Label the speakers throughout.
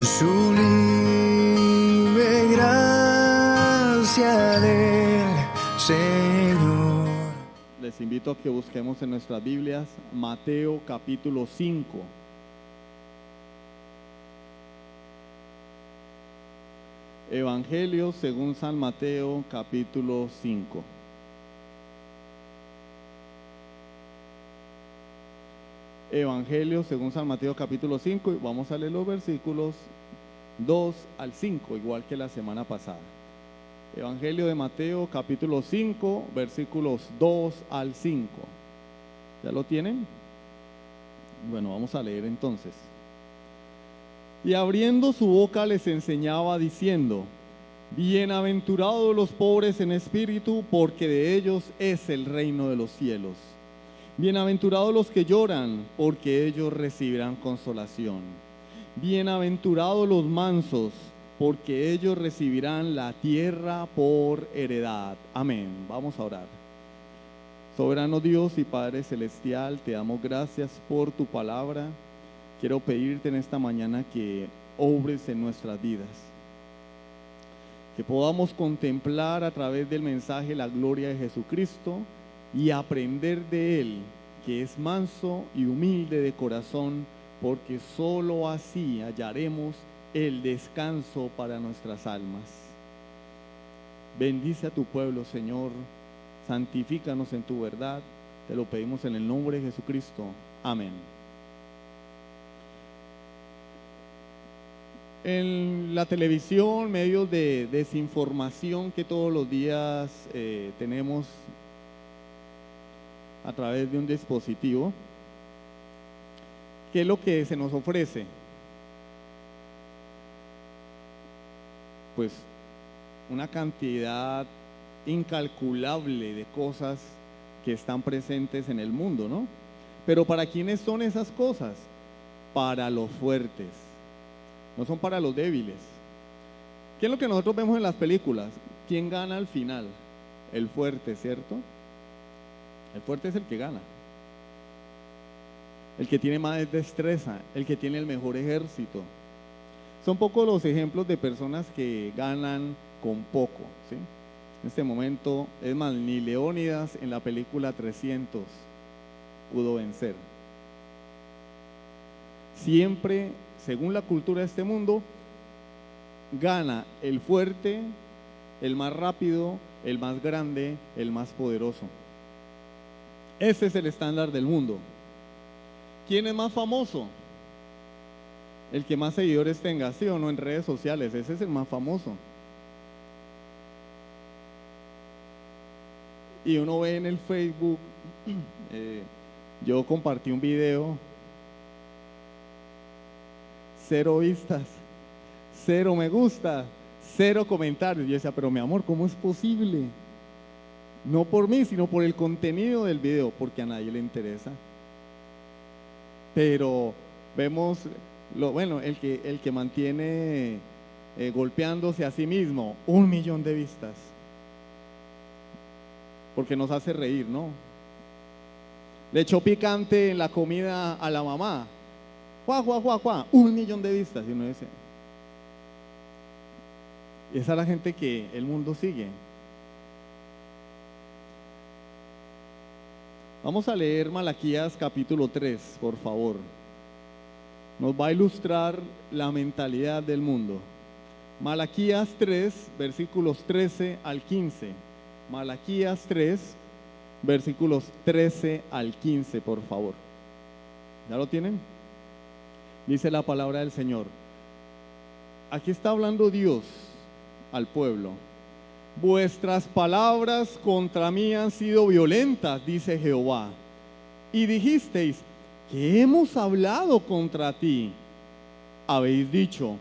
Speaker 1: Sublime gracia del Señor.
Speaker 2: Les invito a que busquemos en nuestras Biblias Mateo capítulo 5. Evangelio según San Mateo capítulo 5. Evangelio según San Mateo capítulo 5 y vamos a leer los versículos 2 al 5, igual que la semana pasada. Evangelio de Mateo capítulo 5, versículos 2 al 5. ¿Ya lo tienen? Bueno, vamos a leer entonces. Y abriendo su boca les enseñaba diciendo: bienaventurados los pobres en espíritu, porque de ellos es el reino de los cielos. Bienaventurados los que lloran, porque ellos recibirán consolación. Bienaventurados los mansos, porque ellos recibirán la tierra por heredad. Amén. Vamos a orar. Soberano Dios y Padre Celestial, te damos gracias por tu palabra. Quiero pedirte en esta mañana que obres en nuestras vidas, que podamos contemplar a través del mensaje la gloria de Jesucristo y aprender de Él, que es manso y humilde de corazón, porque solo así hallaremos el descanso para nuestras almas. Bendice a tu pueblo, Señor, santifícanos en tu verdad, te lo pedimos en el nombre de Jesucristo. Amén. En la televisión, medios de desinformación que todos los días tenemos a través de un dispositivo, ¿qué es lo que se nos ofrece? Pues una cantidad incalculable de cosas que están presentes en el mundo, ¿no? Pero ¿para quiénes son esas cosas? Para los fuertes, no son para los débiles. ¿Qué es lo que nosotros vemos en las películas? ¿Quién gana al final? El fuerte, ¿cierto? El fuerte es el que gana, el que tiene más destreza, el que tiene el mejor ejército. Son pocos los ejemplos de personas que ganan con poco, ¿sí? En este momento, es más, ni Leónidas en la película 300 pudo vencer. Siempre, según la cultura de este mundo, gana el fuerte, el más rápido, el más grande, el más poderoso. Ese es el estándar del mundo. ¿Quién es más famoso? El que más seguidores tenga, ¿sí o no? En redes sociales, ese es el más famoso. Y uno ve en el Facebook, yo compartí un video, 0 vistas, 0 me gusta, 0 comentarios. Yo decía, pero mi amor, ¿cómo es posible? No por mí, sino por el contenido del video, porque a nadie le interesa. Pero vemos, el que mantiene golpeándose a sí mismo, 1 millón de vistas. Porque nos hace reír, ¿no? Le echó picante en la comida a la mamá. ¡Juá, juá, juá, juá! 1 millón de vistas. Y uno dice, esa es la gente que el mundo sigue. Vamos a leer Malaquías capítulo 3, por favor. Nos va a ilustrar la mentalidad del mundo. Malaquías 3, versículos 13 al 15. Malaquías 3, versículos 13 al 15, por favor. ¿Ya lo tienen? Dice la palabra del Señor. Aquí está hablando Dios al pueblo. Vuestras palabras contra mí han sido violentas, dice Jehová. Y dijisteis, ¿qué hemos hablado contra ti? Habéis dicho,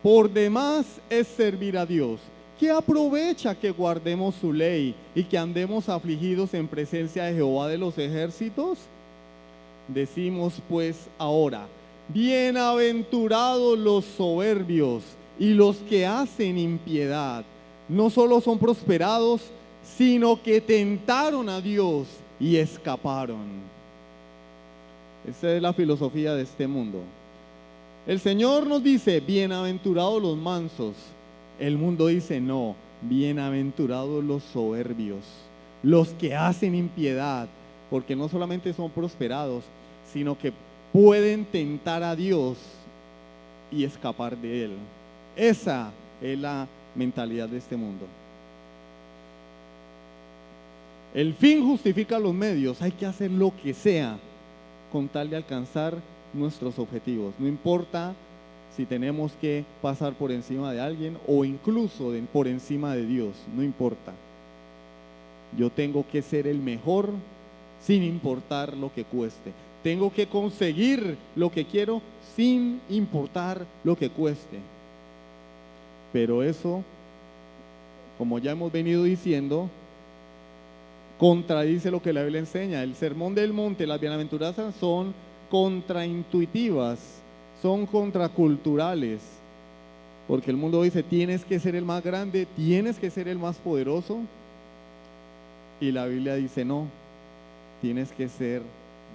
Speaker 2: por demás es servir a Dios. ¿Qué aprovecha que guardemos su ley y que andemos afligidos en presencia de Jehová de los ejércitos? Decimos pues ahora, bienaventurados los soberbios y los que hacen impiedad. No solo son prosperados, sino que tentaron a Dios y escaparon. Esa es la filosofía de este mundo. El Señor nos dice, bienaventurados los mansos. El mundo dice, no, bienaventurados los soberbios, los que hacen impiedad, porque no solamente son prosperados, sino que pueden tentar a Dios y escapar de Él. Esa es la mentalidad de este mundo. El fin justifica los medios. Hay que hacer lo que sea con tal de alcanzar nuestros objetivos. No importa si tenemos que pasar por encima de alguien o incluso por encima de Dios. No importa. Yo tengo que ser el mejor sin importar lo que cueste. Tengo que conseguir lo que quiero sin importar lo que cueste. Pero eso, como ya hemos venido diciendo, contradice lo que la Biblia enseña. El sermón del monte, las bienaventuranzas son contraintuitivas, son contraculturales, porque el mundo dice, tienes que ser el más grande, tienes que ser el más poderoso, y la Biblia dice, no, tienes que ser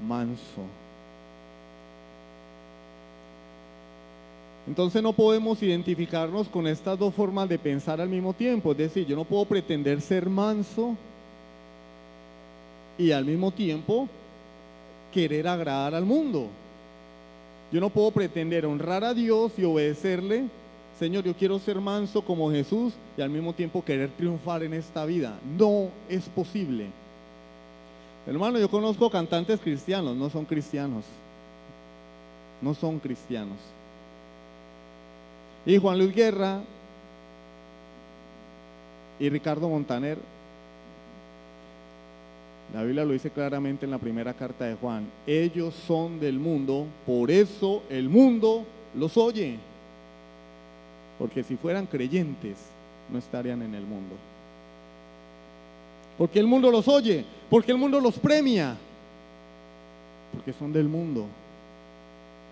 Speaker 2: manso. Entonces no podemos identificarnos con estas dos formas de pensar al mismo tiempo. Es decir, yo no puedo pretender ser manso y al mismo tiempo querer agradar al mundo. Yo no puedo pretender honrar a Dios y obedecerle. Señor, yo quiero ser manso como Jesús y al mismo tiempo querer triunfar en esta vida. No es posible. Hermano, yo conozco cantantes cristianos, no son cristianos. No son cristianos. Y Juan Luis Guerra y Ricardo Montaner, la Biblia lo dice claramente en la primera carta de Juan, ellos son del mundo, por eso el mundo los oye. Porque si fueran creyentes, no estarían en el mundo. Porque el mundo los oye, porque el mundo los premia, porque son del mundo,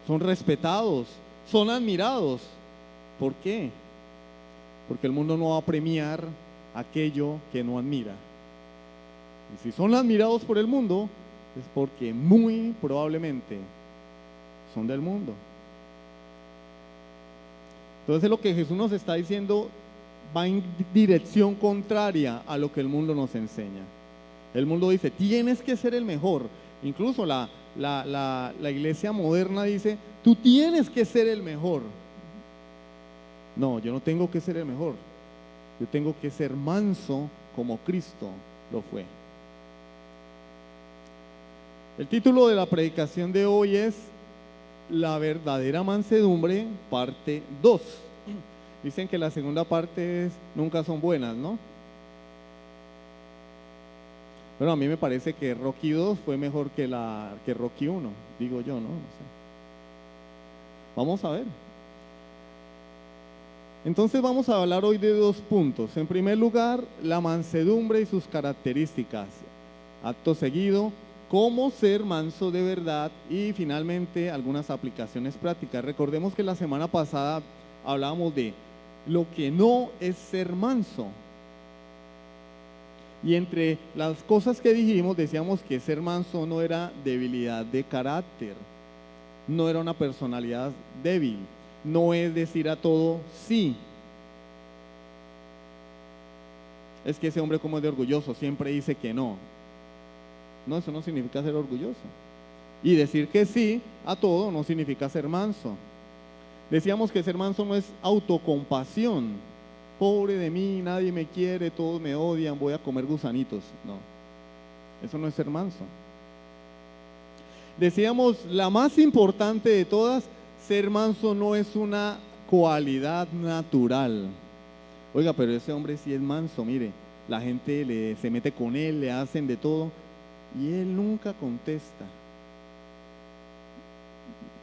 Speaker 2: son respetados, son admirados. ¿Por qué? Porque el mundo no va a premiar aquello que no admira. Y si son admirados por el mundo, es porque muy probablemente son del mundo. Entonces lo que Jesús nos está diciendo va en dirección contraria a lo que el mundo nos enseña. El mundo dice, tienes que ser el mejor. Incluso la iglesia moderna dice, tú tienes que ser el mejor. No, yo no tengo que ser el mejor. Yo tengo que ser manso como Cristo lo fue. El título de la predicación de hoy es La verdadera mansedumbre, parte 2. Dicen que la segunda parte nunca son buenas, ¿no? Bueno, a mí me parece que Rocky 2 fue mejor que Rocky 1, digo yo, ¿no? No sé. Vamos a ver. Entonces vamos a hablar hoy de dos puntos. En primer lugar, la mansedumbre y sus características. Acto seguido, cómo ser manso de verdad y finalmente algunas aplicaciones prácticas. Recordemos que la semana pasada hablábamos de lo que no es ser manso. Y entre las cosas que dijimos, decíamos que ser manso no era debilidad de carácter, no era una personalidad débil, no es decir a todo sí. Es que ese hombre como es de orgulloso, siempre dice que no. No, eso no significa ser orgulloso. Y decir que sí a todo no significa ser manso. Decíamos que ser manso no es autocompasión. Pobre de mí, nadie me quiere, todos me odian, voy a comer gusanitos. No, eso no es ser manso. Decíamos, la más importante de todas, ser manso no es una cualidad natural. Oiga, pero ese hombre sí es manso, mire, la gente se mete con él, le hacen de todo y él nunca contesta.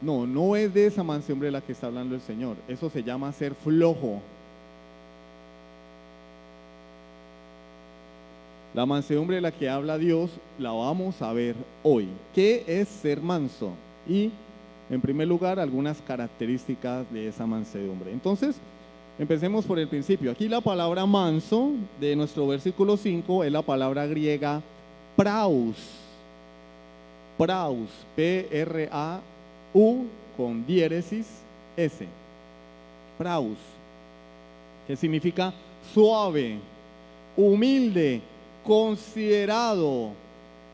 Speaker 2: No, no es de esa mansedumbre de la que está hablando el Señor. Eso se llama ser flojo. La mansedumbre de la que habla Dios la vamos a ver hoy. ¿Qué es ser manso? Y en primer lugar, algunas características de esa mansedumbre. Entonces, empecemos por el principio. Aquí la palabra manso de nuestro versículo 5 es la palabra griega praus. Praus, P-R-A-U con diéresis, S. Praus, que significa suave, humilde, considerado,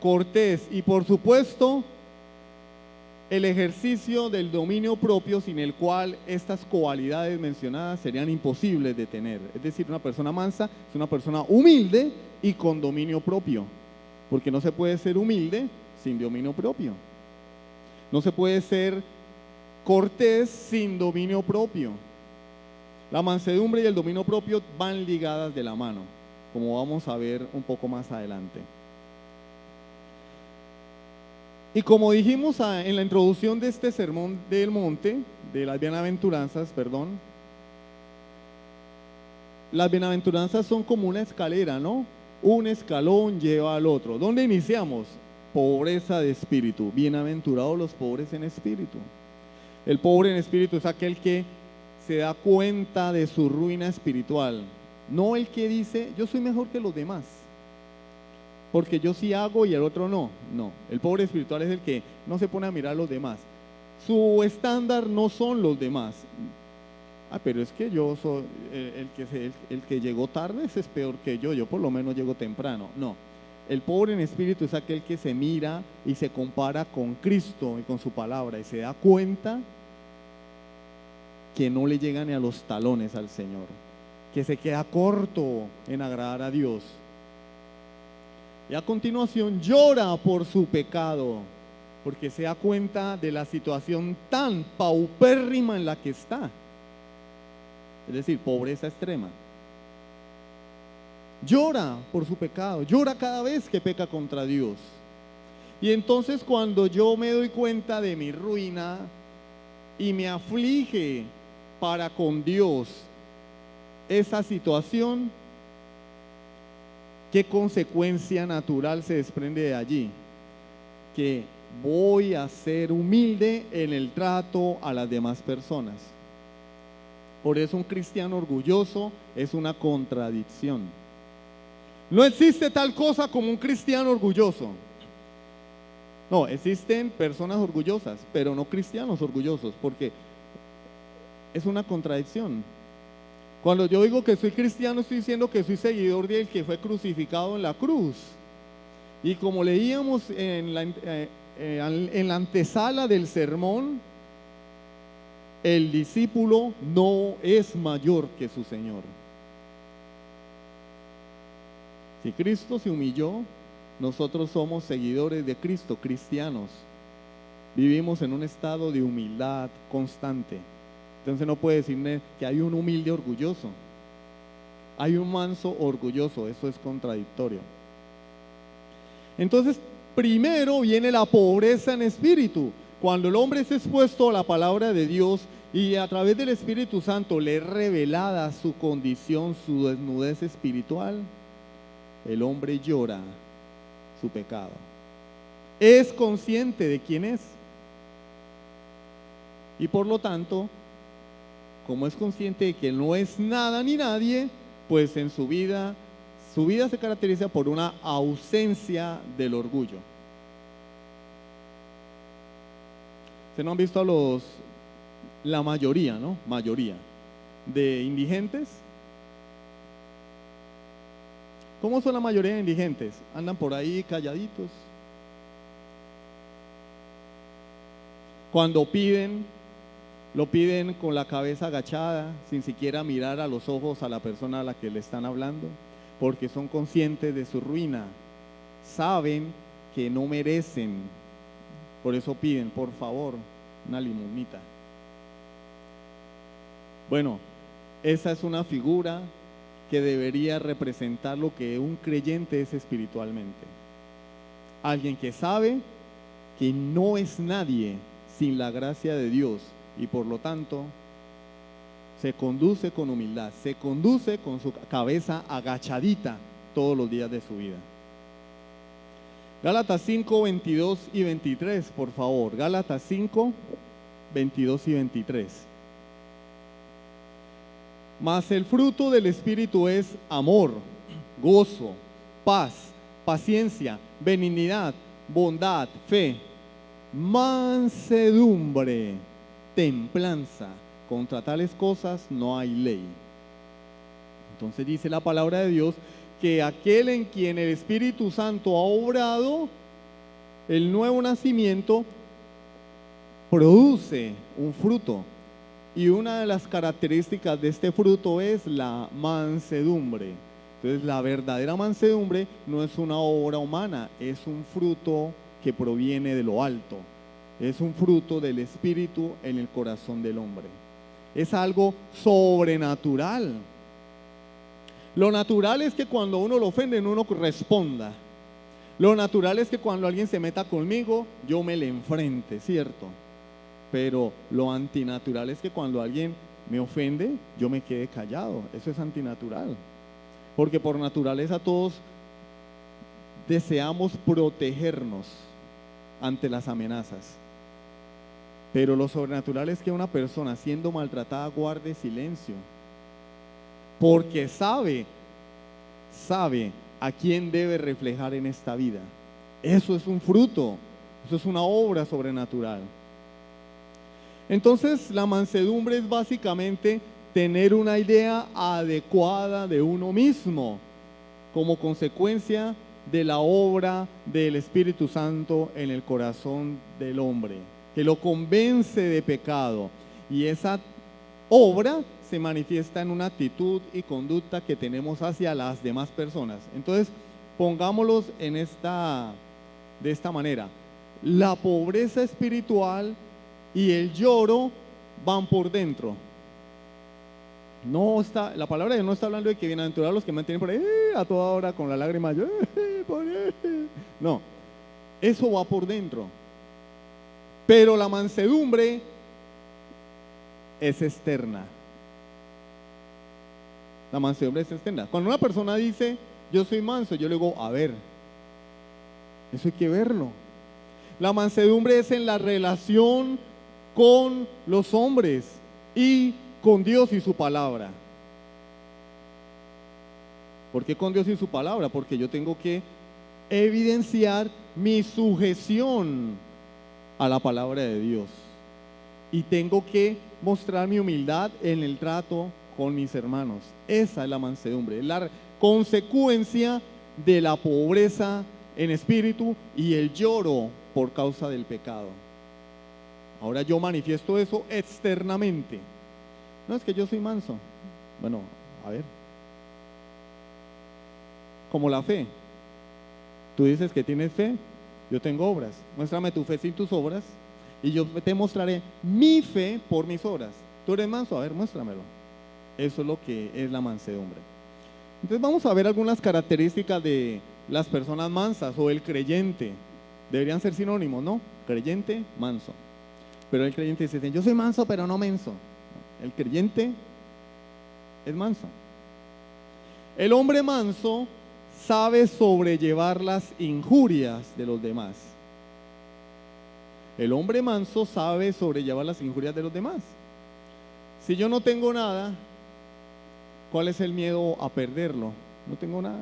Speaker 2: cortés y por supuesto el ejercicio del dominio propio, sin el cual estas cualidades mencionadas serían imposibles de tener. Es decir, una persona mansa es una persona humilde y con dominio propio, porque no se puede ser humilde sin dominio propio. No se puede ser cortés sin dominio propio. La mansedumbre y el dominio propio van ligadas de la mano, como vamos a ver un poco más adelante. Y como dijimos en la introducción de este sermón del monte, de las bienaventuranzas, las bienaventuranzas son como una escalera, ¿no? Un escalón lleva al otro. ¿Dónde iniciamos? Pobreza de espíritu. Bienaventurados los pobres en espíritu. El pobre en espíritu es aquel que se da cuenta de su ruina espiritual, no el que dice, yo soy mejor que los demás, porque yo sí hago y el otro no. No, el pobre espiritual es el que no se pone a mirar a los demás. Su estándar no son los demás. Pero es que yo soy el que llegó tarde, ese es peor que yo por lo menos llego temprano. No, el pobre en espíritu es aquel que se mira y se compara con Cristo y con su palabra y se da cuenta que no le llega ni a los talones al Señor, que se queda corto en agradar a Dios. Y a continuación llora por su pecado, porque se da cuenta de la situación tan paupérrima en la que está. Es decir, pobreza extrema. Llora por su pecado, llora cada vez que peca contra Dios. Y entonces cuando yo me doy cuenta de mi ruina y me aflige para con Dios esa situación, ¿qué consecuencia natural se desprende de allí? Que voy a ser humilde en el trato a las demás personas. Por eso un cristiano orgulloso es una contradicción. No existe tal cosa como un cristiano orgulloso. No, existen personas orgullosas, pero no cristianos orgullosos, porque es una contradicción. Cuando yo digo que soy cristiano, estoy diciendo que soy seguidor del que fue crucificado en la cruz. Y como leíamos en la antesala del sermón, el discípulo no es mayor que su Señor. Si Cristo se humilló, nosotros somos seguidores de Cristo, cristianos. Vivimos en un estado de humildad constante. Entonces no puede decirme que hay un humilde orgulloso. Hay un manso orgulloso, eso es contradictorio. Entonces, primero viene la pobreza en espíritu. Cuando el hombre es expuesto a la palabra de Dios y a través del Espíritu Santo le es revelada su condición, su desnudez espiritual, el hombre llora su pecado. Es consciente de quién es. Y por lo tanto, como es consciente de que no es nada ni nadie, pues en su vida se caracteriza por una ausencia del orgullo. ¿Ustedes no han visto la mayoría, ¿no? Mayoría de indigentes? ¿Cómo son la mayoría de indigentes? Andan por ahí calladitos. Cuando piden, lo piden con la cabeza agachada, sin siquiera mirar a los ojos a la persona a la que le están hablando, porque son conscientes de su ruina, saben que no merecen, por eso piden, por favor, una limonita. Bueno, esa es una figura que debería representar lo que un creyente es espiritualmente. Alguien que sabe que no es nadie sin la gracia de Dios y por lo tanto se conduce con humildad, se conduce con su cabeza agachadita todos los días de su vida. Gálatas 5, 22 y 23, por favor. Gálatas 5, 22 y 23. Mas el fruto del Espíritu es amor, gozo, paz, paciencia, benignidad, bondad, fe, mansedumbre, templanza. contra tales cosas no hay ley. Entonces dice la palabra de Dios que aquel en quien el Espíritu Santo ha obrado el nuevo nacimiento produce un fruto. Y una de las características de este fruto es la mansedumbre. Entonces la verdadera mansedumbre no es una obra humana, es un fruto que proviene de lo alto. Es un fruto del Espíritu en el corazón del hombre. Es algo sobrenatural. Lo natural es que cuando uno lo ofende, uno responda. Lo natural es que cuando alguien se meta conmigo, yo me le enfrente, ¿cierto? Pero lo antinatural es que cuando alguien me ofende, yo me quede callado. Eso es antinatural. Porque por naturaleza todos deseamos protegernos ante las amenazas. Pero lo sobrenatural es que una persona siendo maltratada guarde silencio. Porque sabe a quién debe reflejar en esta vida. Eso es un fruto, eso es una obra sobrenatural. Entonces la mansedumbre es básicamente tener una idea adecuada de uno mismo como consecuencia de la obra del Espíritu Santo en el corazón del hombre, que lo convence de pecado, y esa obra se manifiesta en una actitud y conducta que tenemos hacia las demás personas. Entonces, pongámoslos de esta manera. La pobreza espiritual y el lloro van por dentro. La palabra de Dios no está hablando de que bienaventurados los que mantienen por ahí a toda hora con la lágrima. No, eso va por dentro. Pero la mansedumbre es externa. La mansedumbre es externa. Cuando una persona dice, yo soy manso, yo le digo, a ver, eso hay que verlo. La mansedumbre es en la relación con los hombres y con Dios y su palabra. ¿Por qué con Dios y su palabra? Porque yo tengo que evidenciar mi sujeción a la palabra de Dios. Y tengo que mostrar mi humildad en el trato con mis hermanos. Esa es la mansedumbre, la consecuencia de la pobreza en espíritu y el lloro por causa del pecado. Ahora yo manifiesto eso externamente. No es que yo soy manso. Bueno, a ver. Como la fe. Tú dices que tienes fe, yo tengo obras. Muéstrame tu fe sin tus obras y yo te mostraré mi fe por mis obras. ¿Tú eres manso? A ver, muéstramelo. Eso es lo que es la mansedumbre. Entonces vamos a ver algunas características de las personas mansas o el creyente. Deberían ser sinónimos, ¿no? Creyente, manso. Pero el creyente dice, yo soy manso pero no menso. El creyente es manso. El hombre manso sabe sobrellevar las injurias de los demás. El hombre manso sabe sobrellevar las injurias de los demás. Si yo no tengo nada, ¿cuál es el miedo a perderlo? No tengo nada.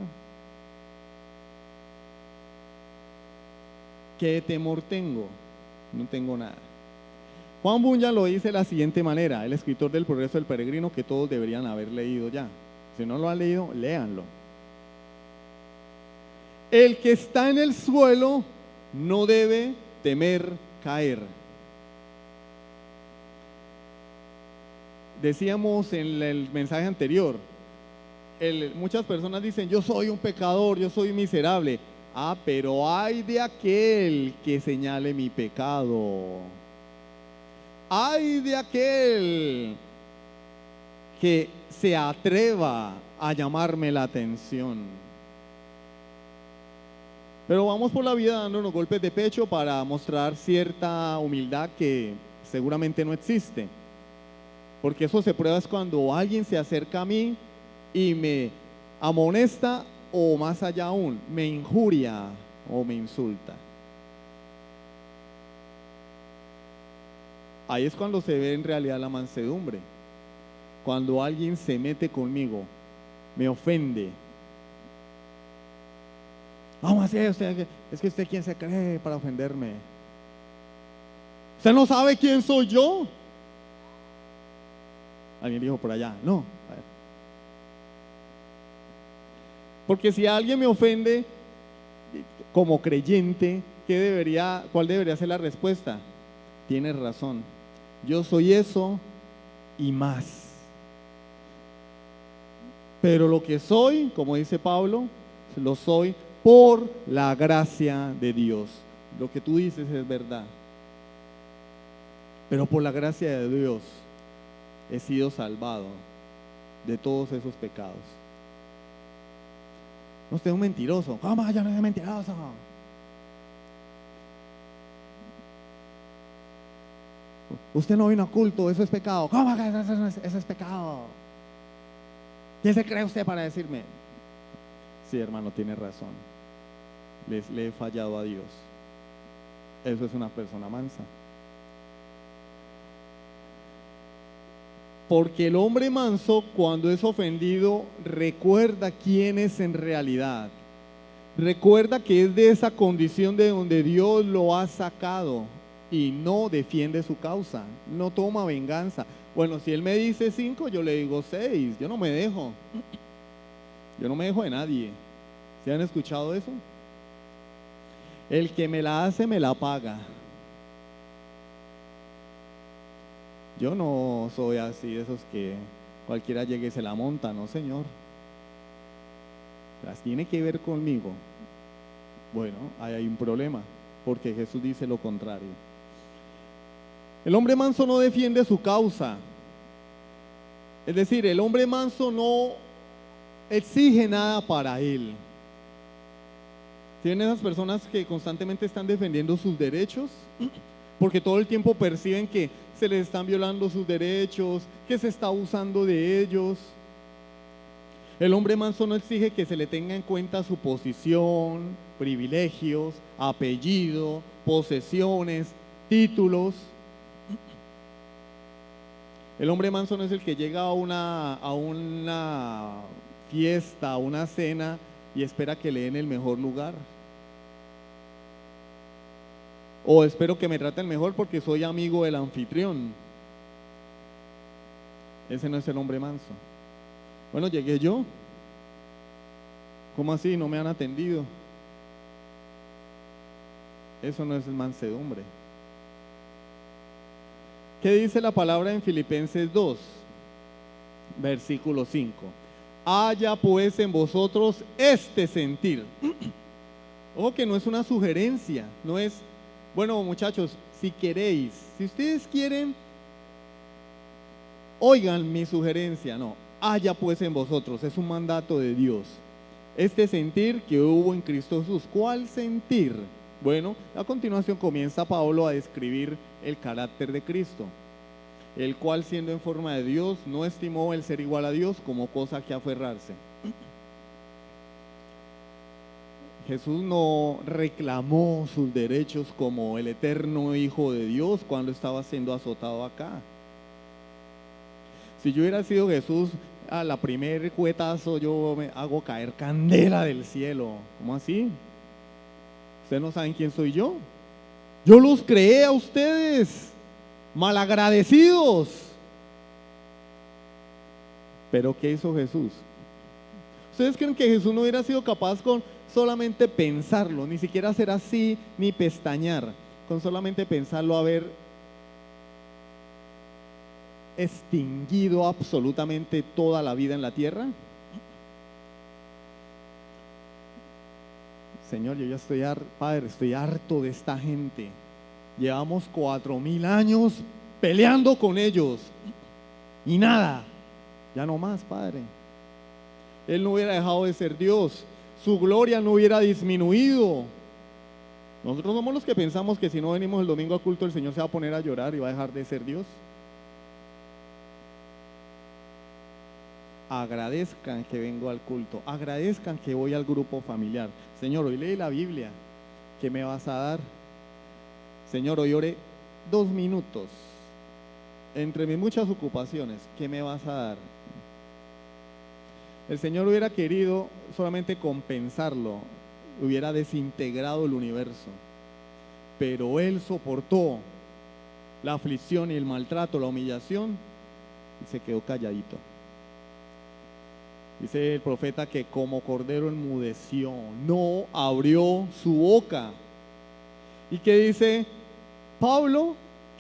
Speaker 2: ¿Qué temor tengo? No tengo nada. Juan Bunyan lo dice de la siguiente manera, el escritor del Progreso del Peregrino, que todos deberían haber leído ya. Si no lo han leído, léanlo. El que está en el suelo no debe temer caer. Decíamos en el mensaje anterior, muchas personas dicen, yo soy un pecador, yo soy miserable. Ah, pero ay de aquel que señale mi pecado. Ay de aquel que se atreva a llamarme la atención. Pero vamos por la vida dándonos golpes de pecho para mostrar cierta humildad que seguramente no existe. Porque eso se prueba es cuando alguien se acerca a mí y me amonesta o más allá aún, me injuria o me insulta. Ahí es cuando se ve en realidad la mansedumbre. Cuando alguien se mete conmigo, me ofende. Vamos a hacer usted, es que usted quién se cree para ofenderme. Usted no sabe quién soy yo. Alguien dijo por allá, no. A ver. Porque si alguien me ofende como creyente, ¿cuál debería ser la respuesta? Tienes razón. Yo soy eso y más. Pero lo que soy, como dice Pablo, lo soy por la gracia de Dios. Lo que tú dices es verdad. Pero por la gracia de Dios he sido salvado de todos esos pecados. No, usted es un mentiroso. ¿Cómo? Yo no soy mentiroso. Usted no vino a culto, eso es pecado. ¿Cómo que eso es pecado? ¿Quién se cree usted para decirme? Sí, hermano, tiene razón. Le he fallado a Dios. Eso es una persona mansa. Porque el hombre manso, cuando es ofendido, recuerda quién es en realidad. Recuerda que es de esa condición de donde Dios lo ha sacado y no defiende su causa, no toma venganza. Bueno, si él me dice 5, yo le digo 6. Yo no me dejo. Yo no me dejo de nadie. ¿Se han escuchado eso? El que me la hace, me la paga. Yo no soy así de esos que cualquiera llegue y se la monta, no, señor. Las tiene que ver conmigo. Bueno, ahí hay un problema, porque Jesús dice lo contrario. El hombre manso no defiende su causa. Es decir, el hombre manso no exige nada para él. Tienen esas personas que constantemente están defendiendo sus derechos, porque todo el tiempo perciben que se les están violando sus derechos, que se está abusando de ellos. El hombre manso no exige que se le tenga en cuenta su posición, privilegios, apellido, posesiones, títulos. El hombre manso no es el que llega a una fiesta, a una cena y espera que le den el mejor lugar. O espero que me traten mejor porque soy amigo del anfitrión. Ese no es el hombre manso. Bueno, llegué yo. ¿Cómo así? No me han atendido. Eso no es mansedumbre. ¿Qué dice la palabra en Filipenses 2? Versículo 5. Haya pues en vosotros este sentir. Ojo que no es una sugerencia, no es, bueno muchachos, si queréis, si ustedes quieren, oigan mi sugerencia, no. Haya pues en vosotros, es un mandato de Dios. Este sentir que hubo en Cristo Jesús. ¿Cuál sentir? Bueno, a continuación comienza Pablo a describir el carácter de Cristo, el cual siendo en forma de Dios, no estimó el ser igual a Dios como cosa que aferrarse. Jesús no reclamó sus derechos como el eterno Hijo de Dios cuando estaba siendo azotado acá. Si yo hubiera sido Jesús, a la primer cuetazo yo me hago caer candela del cielo. ¿Cómo así? ¿Ustedes no saben quién soy yo? Yo los creé a ustedes, malagradecidos. Pero ¿qué hizo Jesús? ¿Ustedes creen que Jesús no hubiera sido capaz con solamente pensarlo, ni siquiera hacer así, ni pestañear, con solamente pensarlo haber extinguido absolutamente toda la vida en la tierra? Señor, yo ya estoy harto, Padre, estoy harto de esta gente. Llevamos 4000 años peleando con ellos y nada, ya no más, Padre. Él no hubiera dejado de ser Dios, su gloria no hubiera disminuido. Nosotros somos los que pensamos que si no venimos el domingo a culto el Señor se va a poner a llorar y va a dejar de ser Dios. Agradezcan que vengo al culto, agradezcan que voy al grupo familiar. Señor, hoy leí la Biblia, ¿qué me vas a dar? Señor, hoy oré 2 minutos entre mis muchas ocupaciones, ¿qué me vas a dar? El Señor hubiera querido solamente compensarlo, hubiera desintegrado el universo, pero Él soportó la aflicción y el maltrato, la humillación, y se quedó calladito. Dice el profeta que como cordero enmudeció, no abrió su boca. ¿Y qué dice Pablo?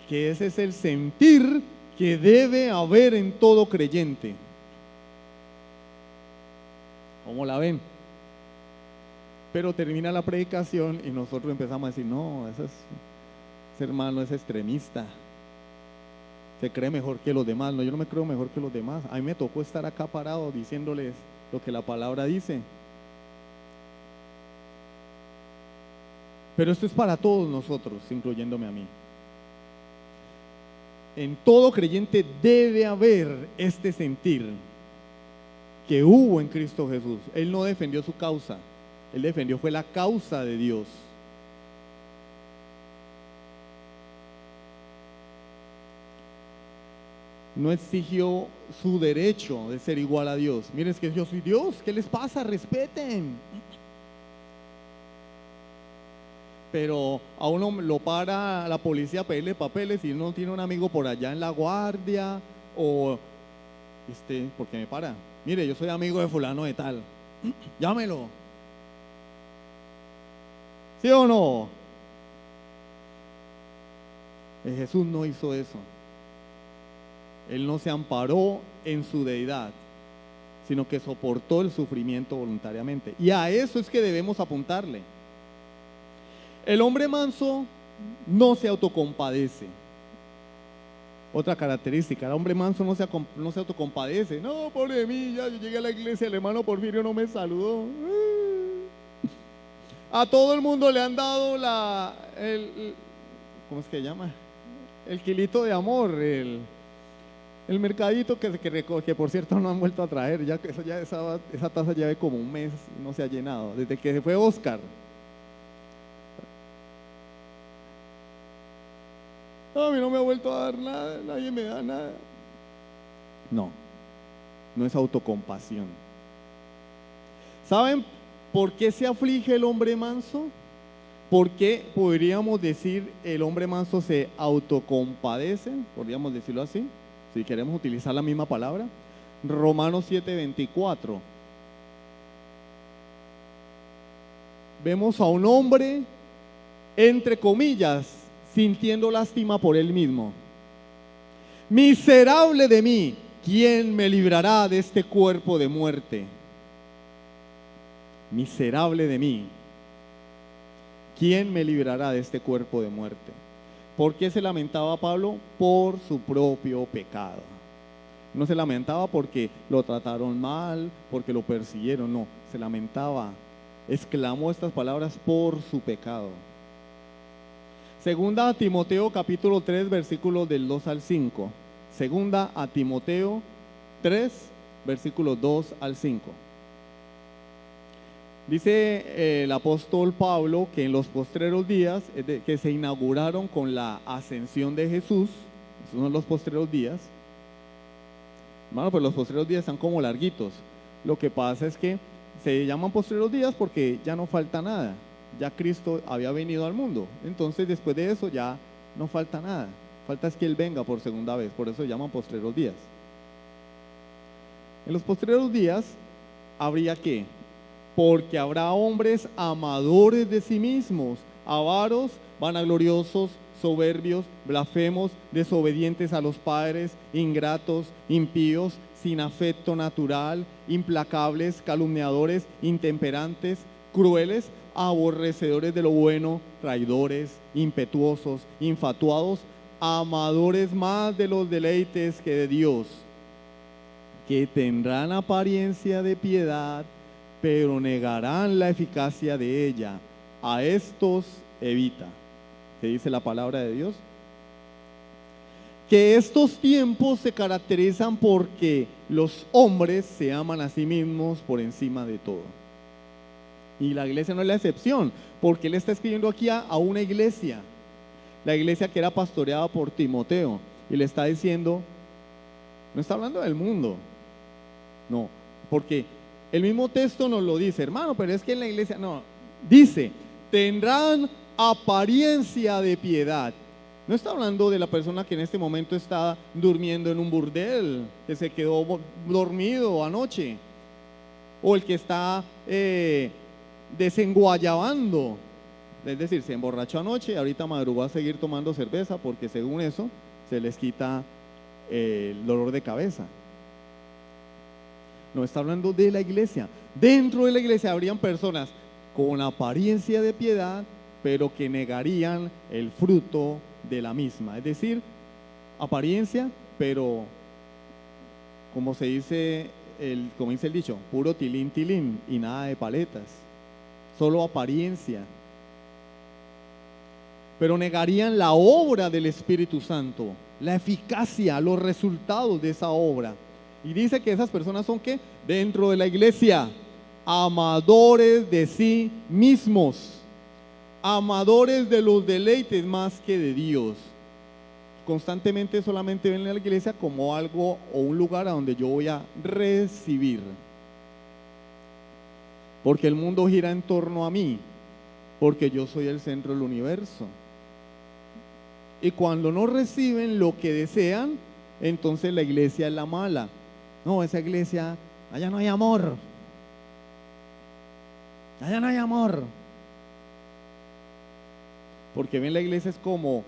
Speaker 2: Que ese es el sentir que debe haber en todo creyente. ¿Cómo la ven? Pero termina la predicación y nosotros empezamos a decir, no, ese hermano es extremista, se cree mejor que los demás. No, yo no me creo mejor que los demás. A mí me tocó estar acá parado diciéndoles lo que la palabra dice. Pero esto es para todos nosotros, incluyéndome a mí. En todo creyente debe haber este sentir que hubo en Cristo Jesús. Él no defendió su causa, él defendió fue la causa de Dios. No exigió su derecho de ser igual a Dios. Miren, es que yo soy Dios, ¿qué les pasa? Respeten. Pero a uno lo para la policía a pedirle papeles y uno tiene un amigo por allá en la guardia o ¿por qué me para? Mire, yo soy amigo de fulano de tal, llámelo. ¿Sí o no? Jesús no hizo eso. Él no se amparó en su deidad, sino que soportó el sufrimiento voluntariamente. Y a eso es que debemos apuntarle. El hombre manso no se autocompadece. Otra característica, el hombre manso no se autocompadece. No, pobre de mí, ya yo llegué a la iglesia, el hermano Porfirio no me saludó. A todo el mundo le han dado ¿cómo es que se llama? El kilito de amor, el mercadito que por cierto no han vuelto a traer. Esa taza lleva como un mes y no se ha llenado, desde que se fue Oscar. A mí no me ha vuelto a dar nada, nadie me da nada. No es autocompasión. ¿Saben por qué se aflige el hombre manso? ¿Por qué podríamos decir el hombre manso se autocompadece? Podríamos decirlo así, si queremos utilizar la misma palabra. Romanos 7:24. Vemos a un hombre, entre comillas, sintiendo lástima por él mismo. Miserable de mí, ¿quién me librará de este cuerpo de muerte? Miserable de mí, ¿quién me librará de este cuerpo de muerte? ¿Por qué se lamentaba Pablo? Por su propio pecado. No se lamentaba porque lo trataron mal, porque lo persiguieron, no, se lamentaba, exclamó estas palabras por su pecado. Segunda a Timoteo capítulo 3 versículos del 2 al 5. Segunda a Timoteo 3 versículos 2 al 5. Dice el apóstol Pablo que en los postreros días, que se inauguraron con la ascensión de Jesús, esos son los postreros días. Hermano, pues los postreros días están como larguitos. Lo que pasa es que se llaman postreros días porque ya no falta nada. Ya Cristo había venido al mundo. Entonces después de eso ya no falta nada. Falta es que Él venga por segunda vez. Por eso se llaman postreros días. En los postreros días habría que, porque habrá hombres amadores de sí mismos, avaros, vanagloriosos, soberbios, blasfemos, desobedientes a los padres, ingratos, impíos, sin afecto natural, implacables, calumniadores, intemperantes, crueles, aborrecedores de lo bueno, traidores, impetuosos, infatuados, amadores más de los deleites que de Dios, que tendrán apariencia de piedad, pero negarán la eficacia de ella. A estos evita. ¿Qué dice la palabra de Dios? Que estos tiempos se caracterizan porque los hombres se aman a sí mismos por encima de todo. Y la iglesia no es la excepción, porque él está escribiendo aquí a una iglesia, la iglesia que era pastoreada por Timoteo, y le está diciendo, no está hablando del mundo, no, porque el mismo texto nos lo dice, hermano, pero es que en la iglesia, no, dice, tendrán apariencia de piedad, No está hablando de la persona que en este momento está durmiendo en un burdel, que se quedó dormido anoche, o el que está desenguayabando, es decir, se emborrachó anoche, ahorita madrugó a seguir tomando cerveza porque según eso se les quita el dolor de cabeza. No, está hablando de la iglesia. Dentro de la iglesia habrían personas con apariencia de piedad, pero que negarían el fruto de la misma. Es decir, apariencia, pero como dice el dicho, puro tilín, tilín y nada de paletas. Solo apariencia. Pero negarían la obra del Espíritu Santo, la eficacia, los resultados de esa obra. Y dice que esas personas son ¿qué? Dentro de la iglesia, amadores de sí mismos, amadores de los deleites más que de Dios. Constantemente solamente ven a la iglesia como algo o un lugar a donde yo voy a recibir. Porque el mundo gira en torno a mí, porque yo soy el centro del universo. Y cuando no reciben lo que desean, entonces la iglesia es la mala. No, esa iglesia, allá no hay amor. Allá no hay amor. Porque ven la iglesia es como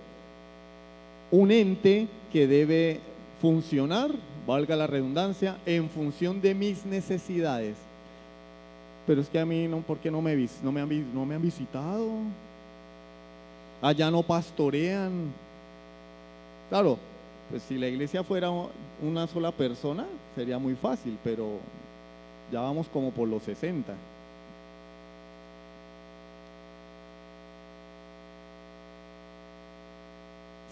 Speaker 2: un ente que debe funcionar, valga la redundancia, en función de mis necesidades. Pero es que a mí, no, ¿por qué no me han visitado? Allá no pastorean. Claro, pues si la iglesia fuera una sola persona, sería muy fácil, pero ya vamos como por los 60.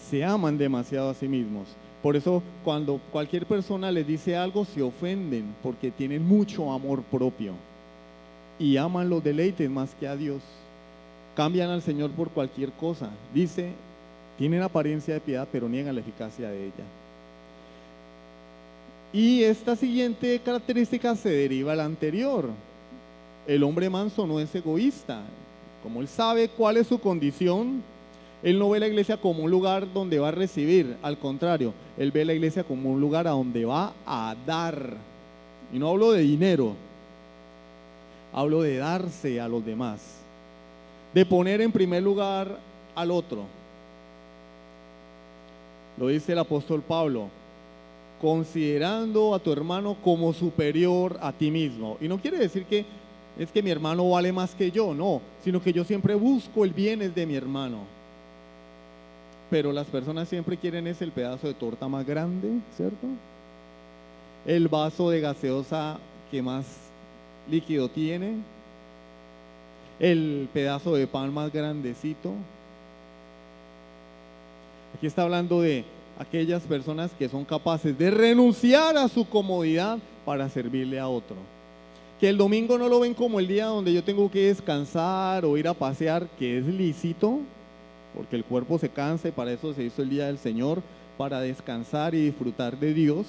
Speaker 2: Se aman demasiado a sí mismos. Por eso cuando cualquier persona les dice algo, se ofenden, porque tienen mucho amor propio y aman los deleites más que a Dios. Cambian al Señor por cualquier cosa. Dice, tienen apariencia de piedad, pero niegan la eficacia de ella. Y esta siguiente característica se deriva de la anterior. El hombre manso no es egoísta. Como él sabe cuál es su condición, él no ve la iglesia como un lugar donde va a recibir. Al contrario, él ve la iglesia como un lugar a donde va a dar. Y no hablo de dinero, hablo de darse a los demás, de poner en primer lugar al otro. Lo dice el apóstol Pablo, considerando a tu hermano como superior a ti mismo. Y no quiere decir que es que mi hermano vale más que yo, no, sino que yo siempre busco el bien de mi hermano. Pero las personas siempre quieren el pedazo de torta más grande, ¿cierto? El vaso de gaseosa que más líquido tiene, el pedazo de pan más grandecito. Aquí está hablando de aquellas personas que son capaces de renunciar a su comodidad para servirle a otro. Que el domingo no lo ven como el día donde yo tengo que descansar o ir a pasear, que es lícito, porque el cuerpo se cansa y para eso se hizo el día del Señor, para descansar y disfrutar de Dios.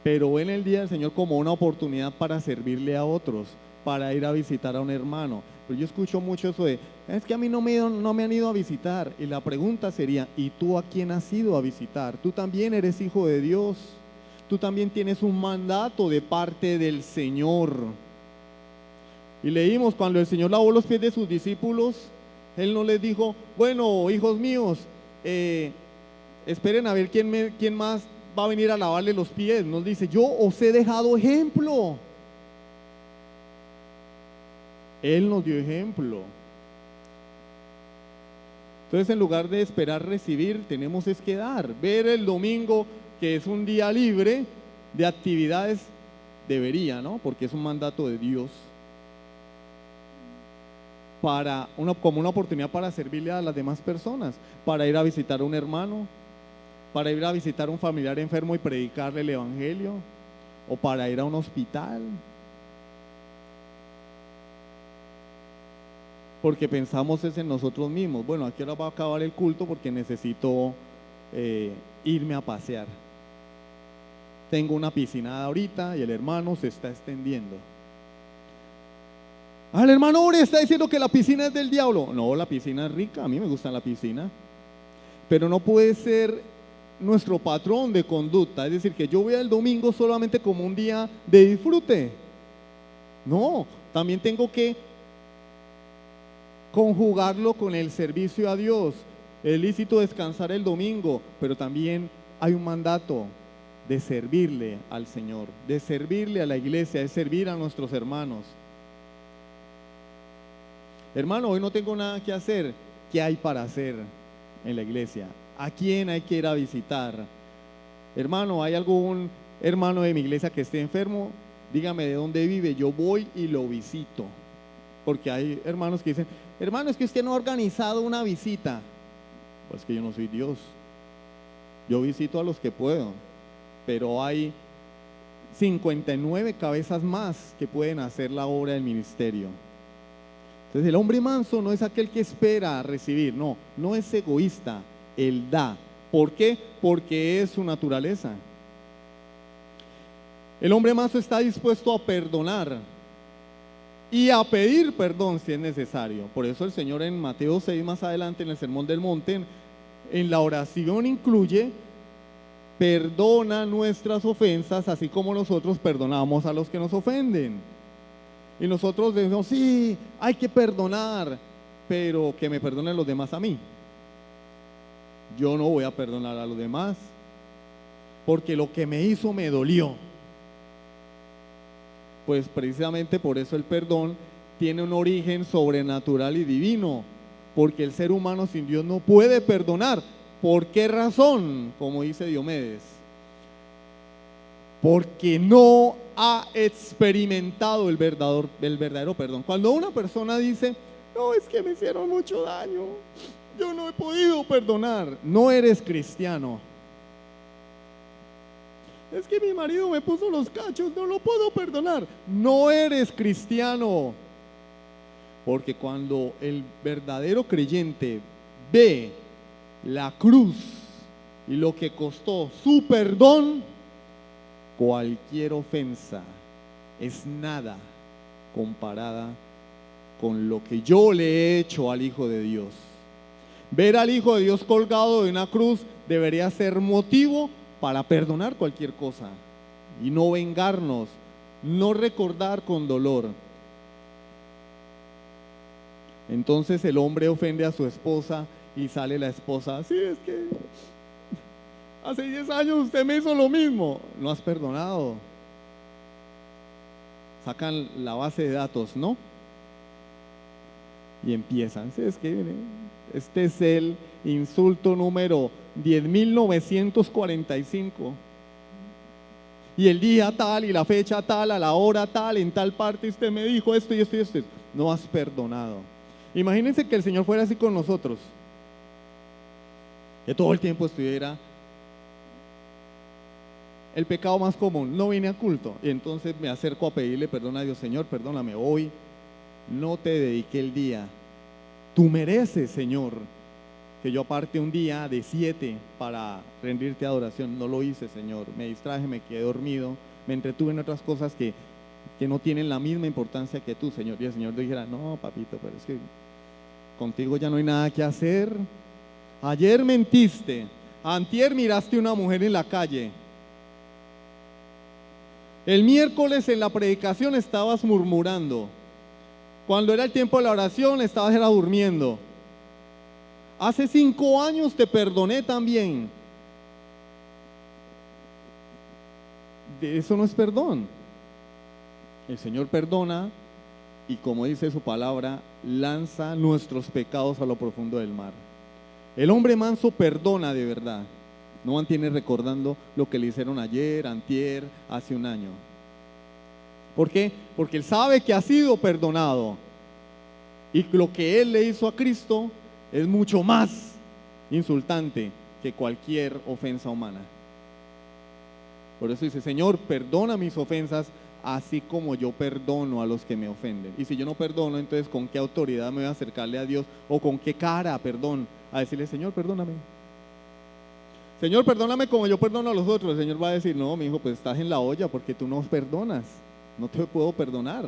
Speaker 2: Pero ven el día del Señor como una oportunidad para servirle a otros, para ir a visitar a un hermano. Pero yo escucho mucho eso de, es que a mí no me han ido a visitar. Y la pregunta sería, ¿y tú a quién has ido a visitar? Tú también eres hijo de Dios. Tú también tienes un mandato de parte del Señor. Y leímos cuando el Señor lavó los pies de sus discípulos, Él no les dijo, bueno, hijos míos, esperen a ver quién más va a venir a lavarle los pies. Nos dice, yo os he dejado ejemplo. Él nos dio ejemplo. Entonces, en lugar de esperar recibir, tenemos es que dar. Ver el domingo, que es un día libre de actividades, debería, ¿no? Porque es un mandato de Dios. Como una oportunidad para servirle a las demás personas, para ir a visitar a un hermano, para ir a visitar a un familiar enfermo y predicarle el evangelio, o para ir a un hospital. Porque pensamos es en nosotros mismos. Bueno, ¿a qué hora va a acabar el culto? Porque necesito irme a pasear. Tengo una piscinada ahorita y el hermano se está extendiendo. Al hermano Ore está diciendo que la piscina es del diablo. No, la piscina es rica, a mí me gusta la piscina. Pero no puede ser nuestro patrón de conducta, es decir, que yo vea el domingo solamente como un día de disfrute. No, también tengo que conjugarlo con el servicio a Dios. Es lícito descansar el domingo, pero también hay un mandato de servirle al Señor, de servirle a la iglesia, de servir a nuestros hermanos. Hermano, hoy no tengo nada que hacer. ¿Qué hay para hacer en la iglesia? ¿A quién hay que ir a visitar? Hermano, ¿hay algún hermano de mi iglesia que esté enfermo? Dígame de dónde vive, yo voy y lo visito. Porque hay hermanos que dicen, hermano, es que usted no ha organizado una visita. Pues que yo no soy Dios. Yo visito a los que puedo, pero hay 59 cabezas más que pueden hacer la obra del ministerio. Entonces el hombre manso no es aquel que espera recibir, no, no es egoísta, él da. ¿Por qué? Porque es su naturaleza. El hombre manso está dispuesto a perdonar y a pedir perdón si es necesario. Por eso el Señor en Mateo 6 más adelante en el Sermón del Monte, en la oración incluye, perdona nuestras ofensas así como nosotros perdonamos a los que nos ofenden. Y nosotros decimos, sí, hay que perdonar, pero que me perdonen los demás a mí. Yo no voy a perdonar a los demás, porque lo que me hizo me dolió. Pues precisamente por eso el perdón tiene un origen sobrenatural y divino, porque el ser humano sin Dios no puede perdonar. ¿Por qué razón? Como dice Diomedes, porque no ha experimentado el verdadero perdón. Cuando una persona dice, no, es que me hicieron mucho daño, yo no he podido perdonar, no eres cristiano. Es que mi marido me puso los cachos, no lo puedo perdonar, no eres cristiano. Porque cuando el verdadero creyente ve la cruz y lo que costó su perdón, cualquier ofensa es nada comparada con lo que yo le he hecho al Hijo de Dios. Ver al Hijo de Dios colgado de una cruz debería ser motivo para perdonar cualquier cosa y no vengarnos, no recordar con dolor. Entonces el hombre ofende a su esposa y sale la esposa, sí, es que hace 10 años usted me hizo lo mismo. No has perdonado. Sacan la base de datos, ¿no? Y empiezan. ¿Sí? Es que este es el insulto número 10.945. Y el día tal y la fecha tal, a la hora tal, en tal parte usted me dijo esto y esto y esto. No has perdonado. Imagínense que el Señor fuera así con nosotros. Que todo el tiempo estuviera el pecado más común, no vine a culto, y entonces me acerco a pedirle perdón a Dios. Señor, perdóname, hoy no te dediqué el día, tú mereces, Señor, que yo aparte un día de 7 para rendirte adoración. No lo hice, Señor, me distraje, me quedé dormido, me entretuve en otras cosas que no tienen la misma importancia que tú, Señor. Y el Señor dijera, no, papito, pero es que contigo ya no hay nada que hacer. Ayer mentiste, antier miraste una mujer en la calle, el miércoles en la predicación estabas murmurando, cuando era el tiempo de la oración estabas durmiendo, hace 5 años te perdoné también. Eso no es perdón. El Señor perdona y, como dice su palabra, lanza nuestros pecados a lo profundo del mar. El hombre manso perdona de verdad. No mantiene recordando lo que le hicieron ayer, antier, hace un año. ¿Por qué? Porque él sabe que ha sido perdonado. Y lo que él le hizo a Cristo es mucho más insultante que cualquier ofensa humana. Por eso dice, Señor, perdona mis ofensas, así como yo perdono a los que me ofenden. Y si yo no perdono, entonces ¿con qué autoridad me voy a acercarle a Dios? ¿O con qué cara, perdón, a decirle, Señor, perdóname? Señor, perdóname como yo perdono a los otros. El Señor va a decir, no, mi hijo, pues estás en la olla porque tú no perdonas. No te puedo perdonar.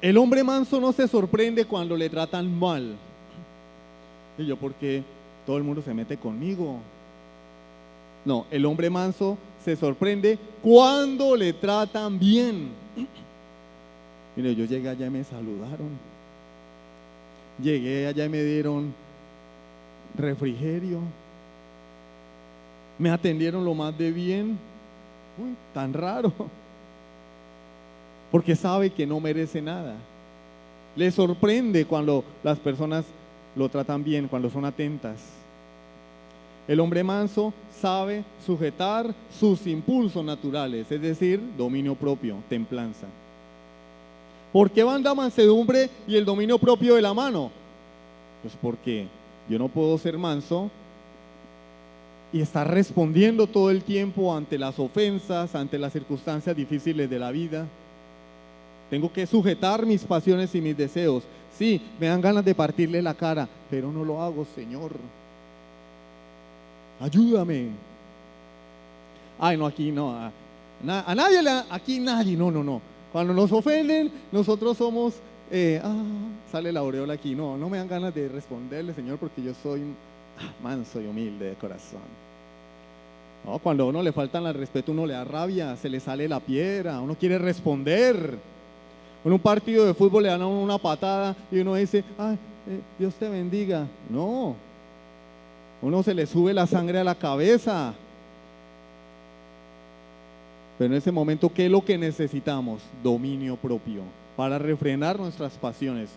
Speaker 2: El hombre manso no se sorprende cuando le tratan mal. Y yo, ¿por qué todo el mundo se mete conmigo? No, el hombre manso se sorprende cuando le tratan bien. Mire, yo llegué allá y me saludaron. Llegué allá y me dieron refrigerio. Me atendieron lo más de bien. Uy, tan raro. Porque sabe que no merece nada. Le sorprende cuando las personas lo tratan bien, cuando son atentas. El hombre manso sabe sujetar sus impulsos naturales, es decir, dominio propio, templanza. ¿Por qué van la mansedumbre y el dominio propio de la mano? Pues porque yo no puedo ser manso y estar respondiendo todo el tiempo ante las ofensas, ante las circunstancias difíciles de la vida. Tengo que sujetar mis pasiones y mis deseos. Sí, me dan ganas de partirle la cara, pero no lo hago, Señor. Ayúdame. Ay, no, aquí no. A nadie, aquí nadie, no. Cuando nos ofenden, nosotros somos, sale la aureola aquí. No me dan ganas de responderle, Señor, porque yo soy manso y humilde de corazón. No, cuando a uno le faltan al respeto, uno le da rabia, se le sale la piedra, uno quiere responder. En un partido de fútbol le dan a uno una patada y uno dice, ay, Dios te bendiga. No, uno se le sube la sangre a la cabeza. Pero en ese momento, ¿qué es lo que necesitamos? Dominio propio, para refrenar nuestras pasiones,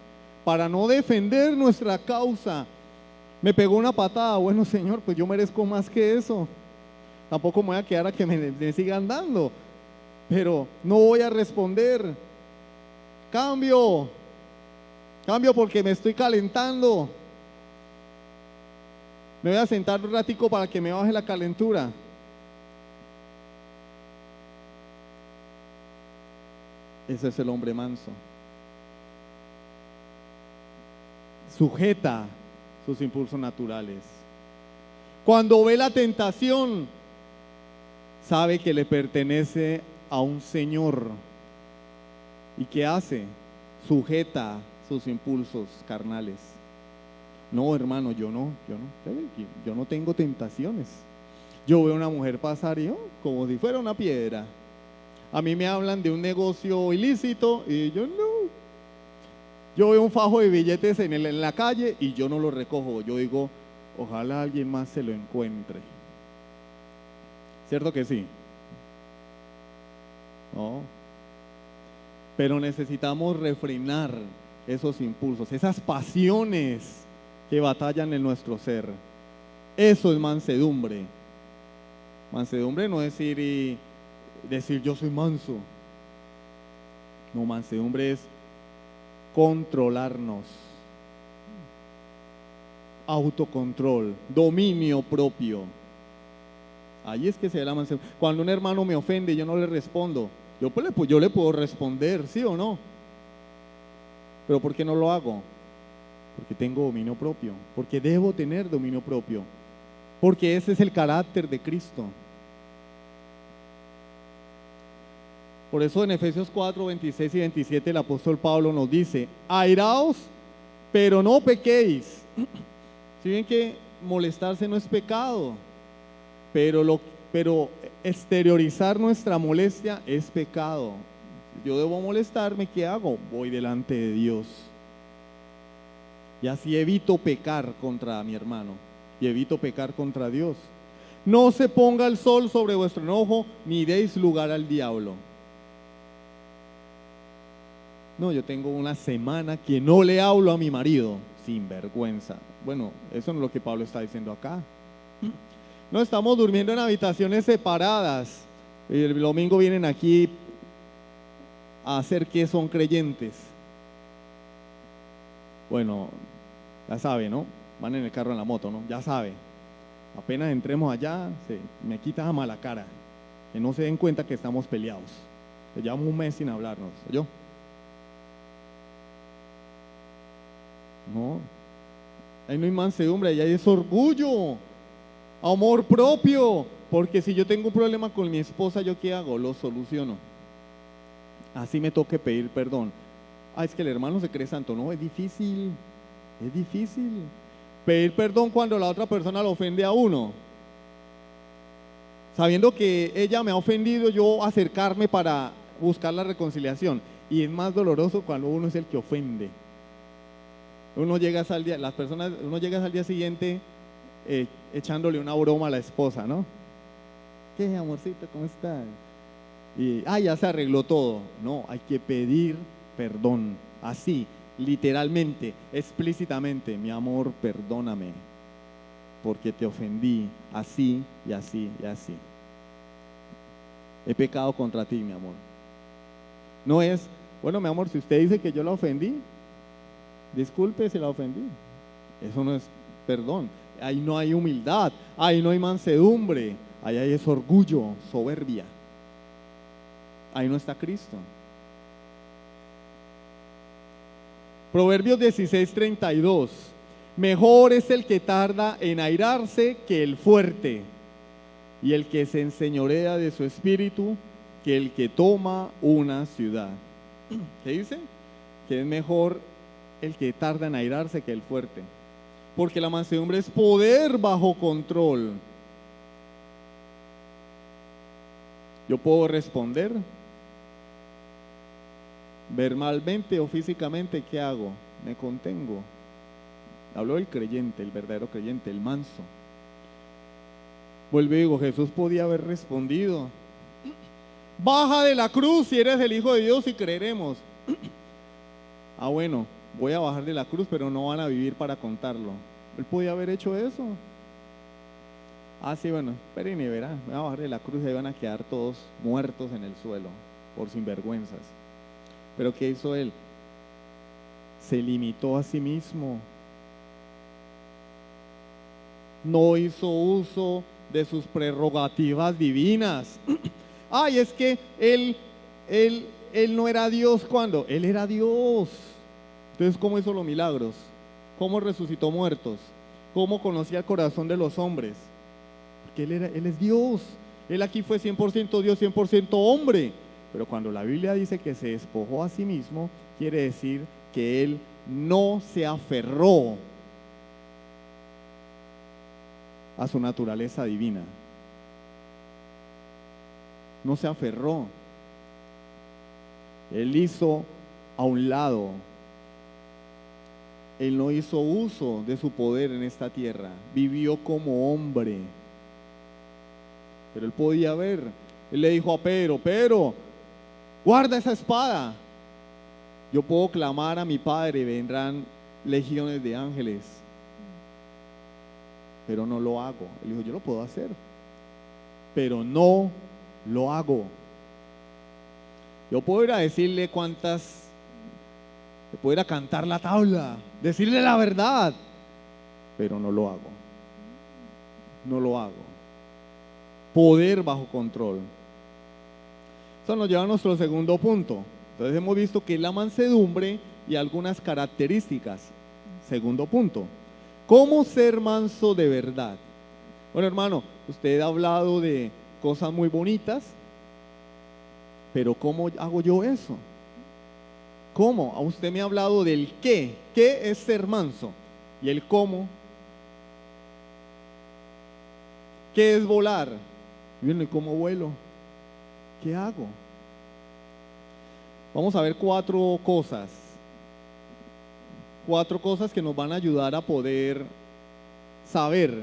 Speaker 2: para no defender nuestra causa. Me pegó una patada, bueno, Señor, pues yo merezco más que eso. Tampoco me voy a quedar a que me sigan dando, pero no voy a responder. Cambio porque me estoy calentando. Me voy a sentar un ratico para que me baje la calentura. Ese es el hombre manso. Sujeta sus impulsos naturales. Cuando ve la tentación, sabe que le pertenece a un Señor. ¿Y qué hace? Sujeta sus impulsos carnales. No, hermano, yo no tengo tentaciones. Yo veo a una mujer pasar y como si fuera una piedra. A mí me hablan de un negocio ilícito y yo no. Yo veo un fajo de billetes en la calle y yo no lo recojo. Yo digo, ojalá alguien más se lo encuentre. ¿Cierto que sí? No. Pero necesitamos refrenar esos impulsos, esas pasiones que batallan en nuestro ser. Eso es mansedumbre. Mansedumbre no es ir y decir yo soy manso. No, mansedumbre es controlarnos. Autocontrol, dominio propio. Ahí es que se da la mansedumbre. Cuando un hermano me ofende, yo no le respondo. Yo le puedo responder, ¿sí o no? Pero ¿por qué no lo hago? Porque tengo dominio propio, porque debo tener dominio propio, porque ese es el carácter de Cristo. Por eso en Efesios 4, 26 y 27 el apóstol Pablo nos dice, airaos, pero no pequéis. Si ven que molestarse no es pecado, pero exteriorizar nuestra molestia es pecado. Yo debo molestarme, ¿qué hago? Voy delante de Dios. Y así evito pecar contra mi hermano y evito pecar contra Dios. No se ponga el sol sobre vuestro enojo, ni deis lugar al diablo. No, yo tengo una semana que no le hablo a mi marido, sin vergüenza. Bueno, eso no es lo que Pablo está diciendo acá. No estamos durmiendo en habitaciones separadas. El domingo vienen aquí a hacer que son creyentes. Bueno, ya sabe, ¿no? Van en el carro en la moto, ¿no? Ya sabe. Apenas entremos allá, me quita a mala cara. Que no se den cuenta que estamos peleados. Que llevamos un mes sin hablarnos, ¿oyó? No. Ahí no hay mansedumbre, ahí es orgullo. Amor propio, porque si yo tengo un problema con mi esposa, ¿yo qué hago? Lo soluciono. Así me toque pedir perdón. es que el hermano se cree santo. No, es difícil. Es difícil. Pedir perdón cuando la otra persona lo ofende a uno. Sabiendo que ella me ha ofendido, yo acercarme para buscar la reconciliación. Y es más doloroso cuando uno es el que ofende. Uno llega al día siguiente echándole una broma a la esposa, ¿no? ¿Qué, amorcito? ¿Cómo estás? Y, ya se arregló todo. No, hay que pedir perdón. Así, literalmente, explícitamente. Mi amor, perdóname, porque te ofendí así y así y así. He pecado contra ti, mi amor. No es, bueno, mi amor, si usted dice que yo la ofendí, disculpe si la ofendí. Eso no es perdón. Ahí no hay humildad, ahí no hay mansedumbre, ahí hay es orgullo, soberbia. Ahí no está Cristo. Proverbios 16:32. Mejor es el que tarda en airarse que el fuerte, y el que se enseñorea de su espíritu que el que toma una ciudad. ¿Qué dice? Que es mejor el que tarda en airarse que el fuerte, porque la mansedumbre es poder bajo control. Yo puedo responder verbalmente o físicamente. ¿Qué hago? Me contengo. Hablo del creyente, el verdadero creyente, el manso. Vuelvo y digo, Jesús podía haber respondido: baja de la cruz si eres el Hijo de Dios y creeremos. Bueno, voy a bajar de la cruz, pero no van a vivir para contarlo. Él podía haber hecho eso. Sí, bueno, esperen y verán, voy a bajar de la cruz y ahí van a quedar todos muertos en el suelo por sinvergüenzas. Pero ¿qué hizo él? Se limitó a sí mismo. No hizo uso de sus prerrogativas divinas. Es que él no era Dios cuando él era Dios. Entonces, ¿cómo hizo los milagros? ¿Cómo resucitó muertos? ¿Cómo conocía el corazón de los hombres? Porque él es Dios. Él aquí fue 100% Dios, 100% hombre. Pero cuando la Biblia dice que se despojó a sí mismo, quiere decir que él no se aferró a su naturaleza divina. No se aferró. Él hizo a un lado. Él no hizo uso de su poder en esta tierra. Vivió como hombre. Pero él podía ver. Él le dijo a Pedro, guarda esa espada. Yo puedo clamar a mi Padre y vendrán legiones de ángeles. Pero no lo hago. Él dijo, yo lo puedo hacer, pero no lo hago. Yo puedo ir a decirle puedo ir a cantar la tabla, decirle la verdad, pero no lo hago. No lo hago. Poder bajo control. Eso nos lleva a nuestro segundo punto. Entonces hemos visto que es la mansedumbre y algunas características. Segundo punto: ¿cómo ser manso de verdad? Bueno, hermano, usted ha hablado de cosas muy bonitas, pero ¿cómo hago yo eso? ¿Cómo? A usted me ha hablado del qué. ¿Qué es ser manso? ¿Y el cómo? ¿Qué es volar? Bueno, ¿y cómo vuelo? ¿Qué hago? Vamos a ver cuatro cosas que nos van a ayudar a poder saber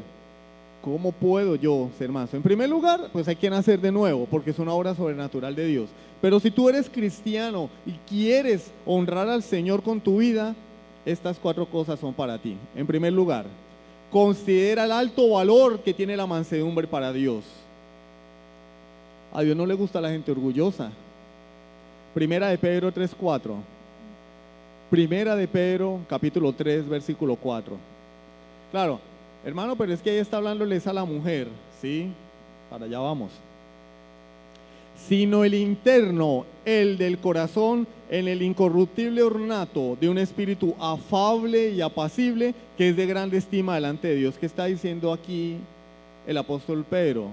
Speaker 2: cómo puedo yo ser manso. En primer lugar, pues hay que nacer de nuevo, porque es una obra sobrenatural de Dios. Pero si tú eres cristiano y quieres honrar al Señor con tu vida, estas cuatro cosas son para ti. En primer lugar, considera el alto valor que tiene la mansedumbre para Dios. A Dios no le gusta la gente orgullosa. Primera de Pedro 3:4. Primera de Pedro, capítulo 3, versículo 4. Claro, hermano, pero es que ahí está hablándoles a la mujer, ¿sí? Para allá vamos. Sino el interno, el del corazón, en el incorruptible ornato de un espíritu afable y apacible, que es de grande estima delante de Dios. ¿Qué está diciendo aquí el apóstol Pedro?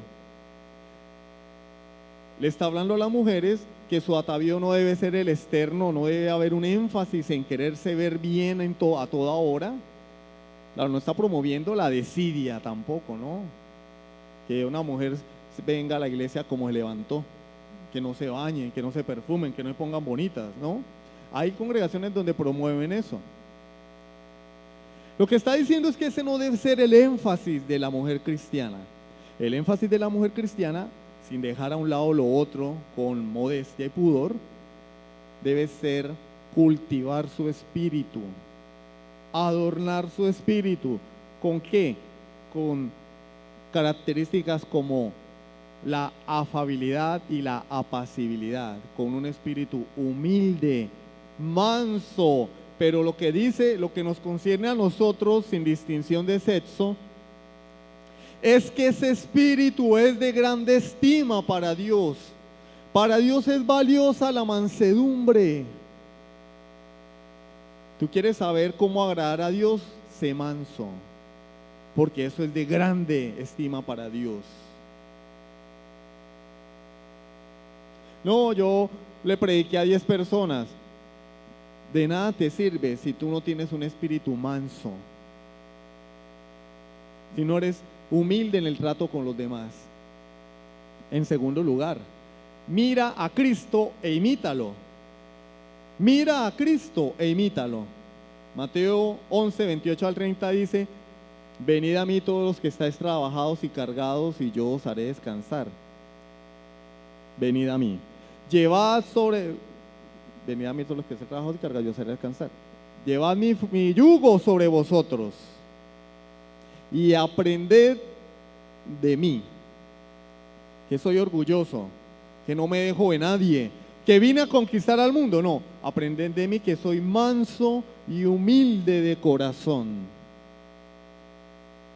Speaker 2: Le está hablando a las mujeres que su atavío no debe ser el externo, no debe haber un énfasis en quererse ver bien a toda hora. Claro, no está promoviendo la desidia tampoco, ¿no? Que una mujer venga a la iglesia como se levantó, que no se bañen, que no se perfumen, que no se pongan bonitas, ¿no? Hay congregaciones donde promueven eso. Lo que está diciendo es que ese no debe ser el énfasis de la mujer cristiana. El énfasis de la mujer cristiana, sin dejar a un lado lo otro con modestia y pudor, debe ser cultivar su espíritu, adornar su espíritu. ¿Con qué? Con características como la afabilidad y la apacibilidad, con un espíritu humilde, manso. Pero lo que dice, lo que nos concierne a nosotros, sin distinción de sexo, es que ese espíritu es de grande estima para Dios. Para Dios es valiosa la mansedumbre. ¿Tú quieres saber cómo agradar a Dios? Sé manso, porque eso es de grande estima para Dios. No, yo le prediqué a 10 personas. De nada te sirve si tú no tienes un espíritu manso, si no eres humilde en el trato con los demás. En segundo lugar, mira a Cristo e imítalo. Mira a Cristo e imítalo. Mateo 11, 28 al 30 dice: venid a mí todos los que estáis trabajados y cargados, y yo os haré descansar. Venid a mí. Venid a mí todos los que estáis trabajados y cargados, yo os haré descansar. Llevad mi yugo sobre vosotros y aprended de mí, que soy orgulloso, que no me dejo de nadie, que vine a conquistar al mundo. No, aprended de mí, que soy manso y humilde de corazón.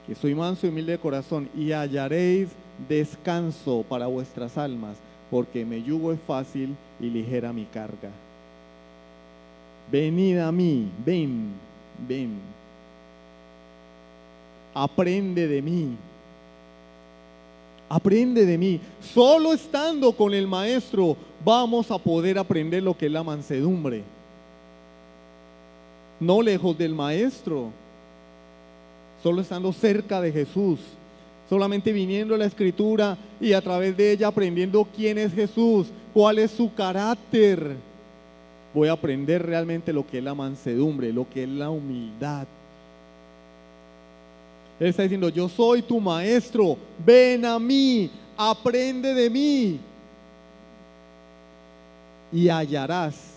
Speaker 2: Que soy manso y humilde de corazón, y hallaréis descanso para vuestras almas, porque mi yugo es fácil y ligera mi carga. Venid a mí, ven. Aprende de mí. Aprende de mí. Solo estando con el Maestro vamos a poder aprender lo que es la mansedumbre. No lejos del Maestro, solo estando cerca de Jesús, solamente viniendo a la Escritura y a través de ella aprendiendo quién es Jesús, cuál es su carácter. Voy a aprender realmente lo que es la mansedumbre, lo que es la humildad. Él está diciendo: yo soy tu maestro, ven a mí, aprende de mí, y hallarás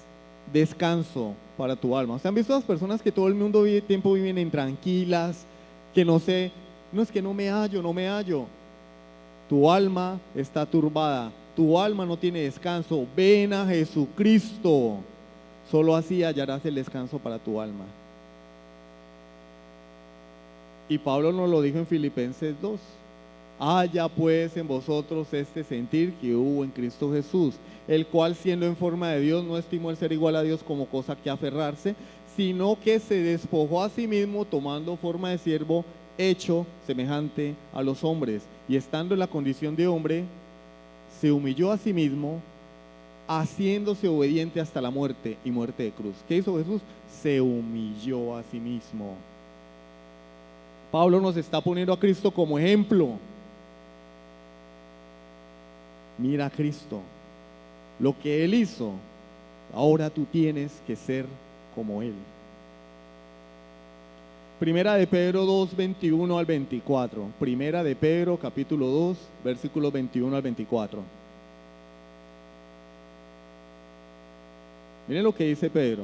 Speaker 2: descanso para tu alma. ¿Ustedes han visto las personas que todo el tiempo viven intranquilas, que no es que no me hallo? Tu alma está turbada, tu alma no tiene descanso. Ven a Jesucristo, solo así hallarás el descanso para tu alma. Y Pablo nos lo dijo en Filipenses 2. Haya pues en vosotros este sentir que hubo en Cristo Jesús, el cual, siendo en forma de Dios, no estimó el ser igual a Dios como cosa que aferrarse, sino que se despojó a sí mismo, tomando forma de siervo, hecho semejante a los hombres, y estando en la condición de hombre, se humilló a sí mismo, haciéndose obediente hasta la muerte, y muerte de cruz. ¿Qué hizo Jesús? Se humilló a sí mismo. Pablo nos está poniendo a Cristo como ejemplo. Mira a Cristo, lo que Él hizo, ahora tú tienes que ser como Él. Primera de Pedro 2, 21 al 24. Primera de Pedro, capítulo 2, versículos 21 al 24. Miren lo que dice Pedro.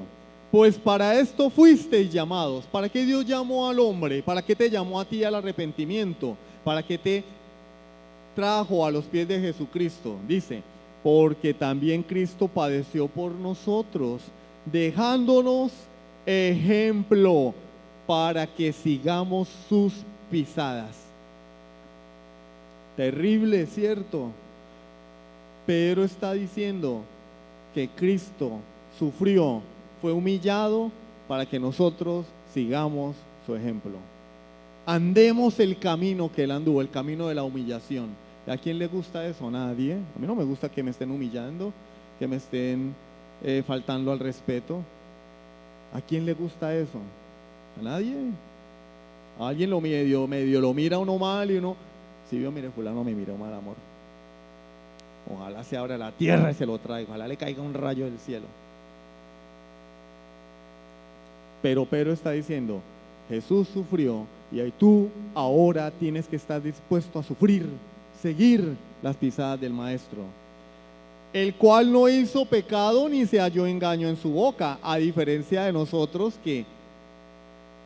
Speaker 2: Pues para esto fuisteis llamados. ¿Para qué Dios llamó al hombre? ¿Para qué te llamó a ti al arrepentimiento? ¿Para qué te trajo a los pies de Jesucristo? Dice: porque también Cristo padeció por nosotros, dejándonos ejemplo para que sigamos sus pisadas. Terrible, ¿cierto? Pedro está diciendo que Cristo sufrió, fue humillado para que nosotros sigamos su ejemplo. Andemos el camino que Él anduvo, el camino de la humillación, ¿A quién le gusta eso? A nadie. A mí no me gusta que me estén humillando, que me estén faltando al respeto. ¿A quién le gusta eso? A nadie. A alguien lo medio lo mira uno mal y uno, si vio, mire, fulano me miró mal, amor. Ojalá se abra la tierra y se lo traiga, ojalá le caiga un rayo del cielo. Pero Pedro está diciendo, Jesús sufrió y tú ahora tienes que estar dispuesto a sufrir, seguir las pisadas del Maestro, el cual no hizo pecado ni se halló engaño en su boca, a diferencia de nosotros que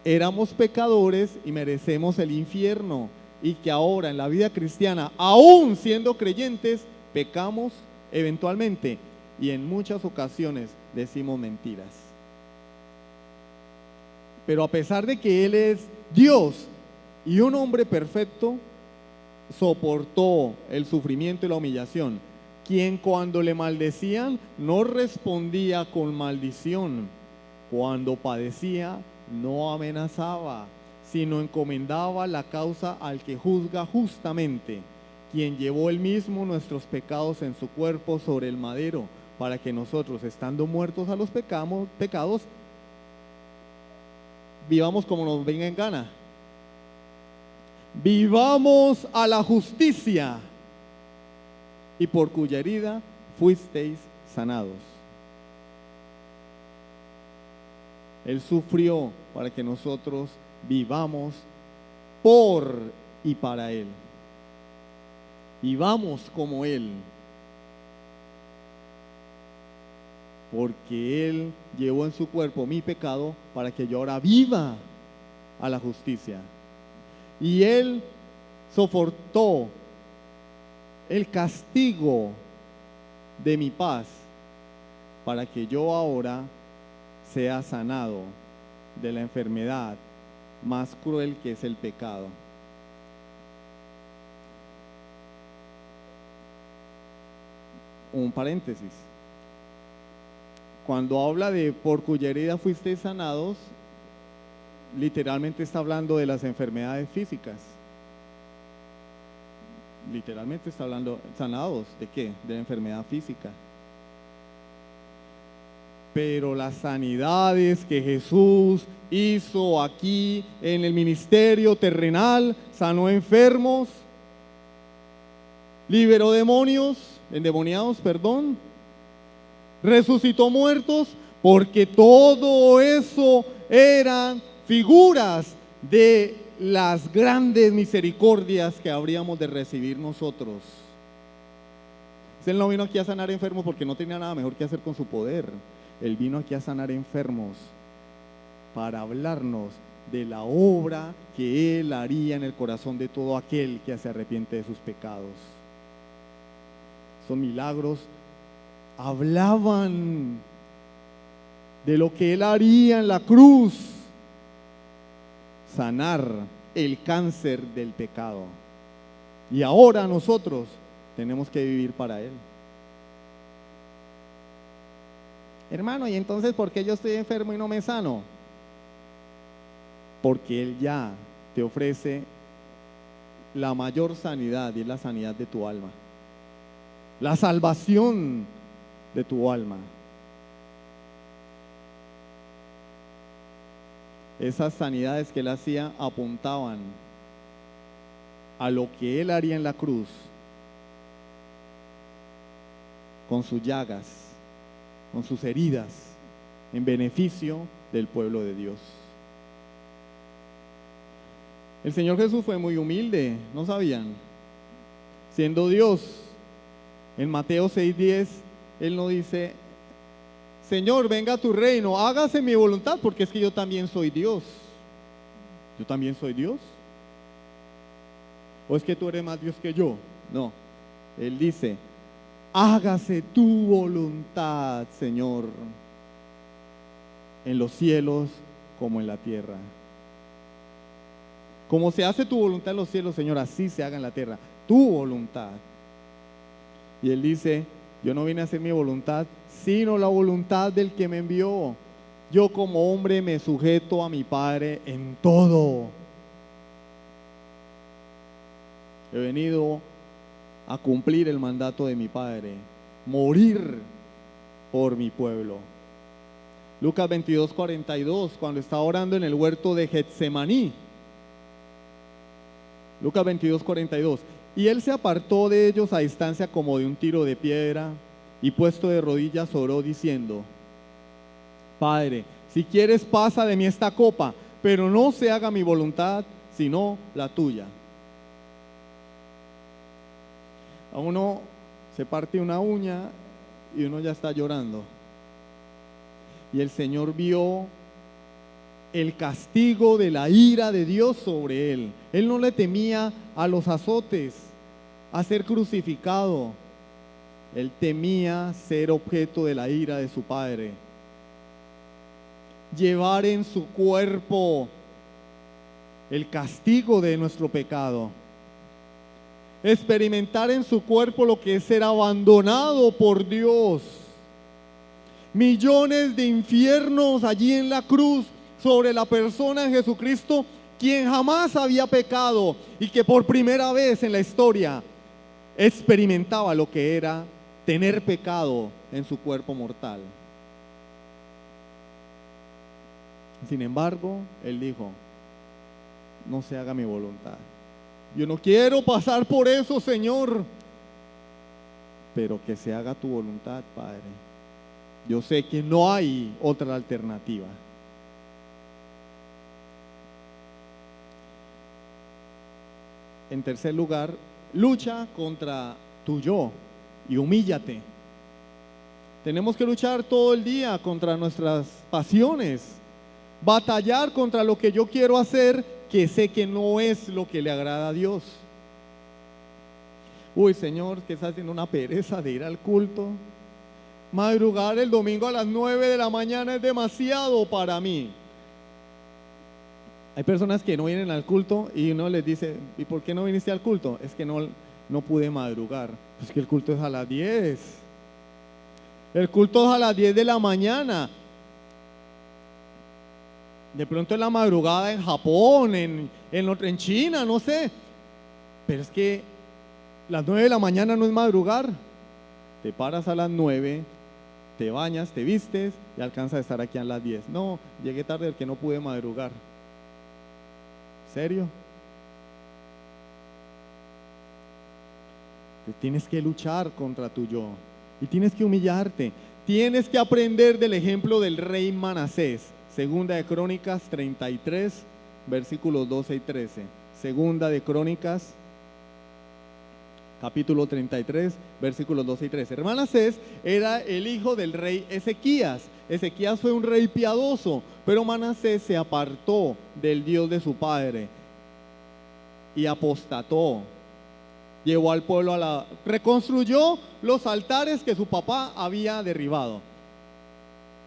Speaker 2: éramos pecadores y merecemos el infierno, y que ahora en la vida cristiana, aún siendo creyentes, pecamos eventualmente y en muchas ocasiones decimos mentiras. Pero a pesar de que Él es Dios y un hombre perfecto, soportó el sufrimiento y la humillación, quien cuando le maldecían no respondía con maldición, cuando padecía no amenazaba, sino encomendaba la causa al que juzga justamente, quien llevó él mismo nuestros pecados en su cuerpo sobre el madero, para que nosotros, estando muertos a los pecados, vivamos como nos venga en gana. Vivamos a la justicia, y por cuya herida fuisteis sanados. Él sufrió para que nosotros vivamos por y para Él. Vivamos como Él. Porque Él llevó en su cuerpo mi pecado para que yo ahora viva a la justicia. Y Él soportó el castigo de mi paz para que yo ahora sea sanado de la enfermedad más cruel que es el pecado. Un paréntesis. Cuando habla de por cuya herida fuisteis sanados, literalmente está hablando de las enfermedades físicas. Literalmente está hablando, sanados, ¿de qué? De la enfermedad física. Pero las sanidades que Jesús hizo aquí en el ministerio terrenal, sanó enfermos, liberó endemoniados, resucitó muertos, porque todo eso eran figuras de las grandes misericordias que habríamos de recibir nosotros. Él no vino aquí a sanar enfermos porque no tenía nada mejor que hacer con su poder. Él vino aquí a sanar enfermos para hablarnos de la obra que Él haría en el corazón de todo aquel que se arrepiente de sus pecados. Esos milagros hablaban de lo que Él haría en la cruz, sanar el cáncer del pecado. Y ahora nosotros tenemos que vivir para Él. Hermano, ¿y entonces por qué yo estoy enfermo y no me sano? Porque Él ya te ofrece la mayor sanidad, y es la sanidad de tu alma, la salvación de tu alma. Esas sanidades que Él hacía apuntaban a lo que Él haría en la cruz, con sus llagas, con sus heridas, en beneficio del pueblo de Dios. El Señor Jesús fue muy humilde, ¿no sabían? Siendo Dios, en Mateo 6:10, Él no dice: Señor, venga a tu reino, hágase mi voluntad, porque es que yo también soy Dios. ¿Yo también soy Dios? ¿O es que tú eres más Dios que yo? No, Él dice: hágase tu voluntad, Señor, en los cielos como en la tierra. Como se hace tu voluntad en los cielos, Señor, así se haga en la tierra, tu voluntad. Y Él dice: yo no vine a hacer mi voluntad, sino la voluntad del que me envió. Yo como hombre me sujeto a mi Padre en todo. He venido a cumplir el mandato de mi Padre, morir por mi pueblo. Lucas 22:42, cuando está orando en el huerto de Getsemaní. Lucas 22:42. Y él se apartó de ellos a distancia como de un tiro de piedra, y puesto de rodillas oró diciendo: Padre, si quieres pasa de mí esta copa, pero no se haga mi voluntad, sino la tuya. A uno se parte una uña y uno ya está llorando. Y el Señor vio el castigo de la ira de Dios sobre él. Él no le temía a los azotes, a ser crucificado. Él temía ser objeto de la ira de su Padre. Llevar en su cuerpo el castigo de nuestro pecado. Experimentar en su cuerpo lo que es ser abandonado por Dios. Millones de infiernos allí en la cruz sobre la persona de Jesucristo, quien jamás había pecado y que por primera vez en la historia experimentaba lo que era tener pecado en su cuerpo mortal. Sin embargo, él dijo: no se haga mi voluntad. Yo no quiero pasar por eso, Señor, pero que se haga tu voluntad, Padre. Yo sé que no hay otra alternativa. En tercer lugar, lucha contra tu yo y humíllate. Tenemos que luchar todo el día contra nuestras pasiones, batallar contra lo que yo quiero hacer, que sé que no es lo que le agrada a Dios. Uy, Señor, que está haciendo una pereza de ir al culto. Madrugar el domingo a las 9 de la mañana es demasiado para mí. Hay personas que no vienen al culto y uno les dice: ¿y por qué no viniste al culto? Es que no pude madrugar. Es que el culto es a las 10. El culto es a las 10 de la mañana. De pronto en la madrugada en Japón, en China, no sé. Pero es que las 9 de la mañana no es madrugar. Te paras a las 9, te bañas, te vistes y alcanzas a estar aquí a las 10. No, llegué tarde porque no pude madrugar. ¿Serio? Te tienes que luchar contra tu yo y tienes que humillarte. Tienes que aprender del ejemplo del rey Manasés. Segunda de Crónicas 33, versículos 12 y 13. Segunda de Crónicas, capítulo 33, versículos 12 y 13. Manasés era el hijo del rey Ezequías. Ezequías fue un rey piadoso, pero Manasés se apartó del Dios de su padre y apostató. Llevó al pueblo reconstruyó los altares que su papá había derribado.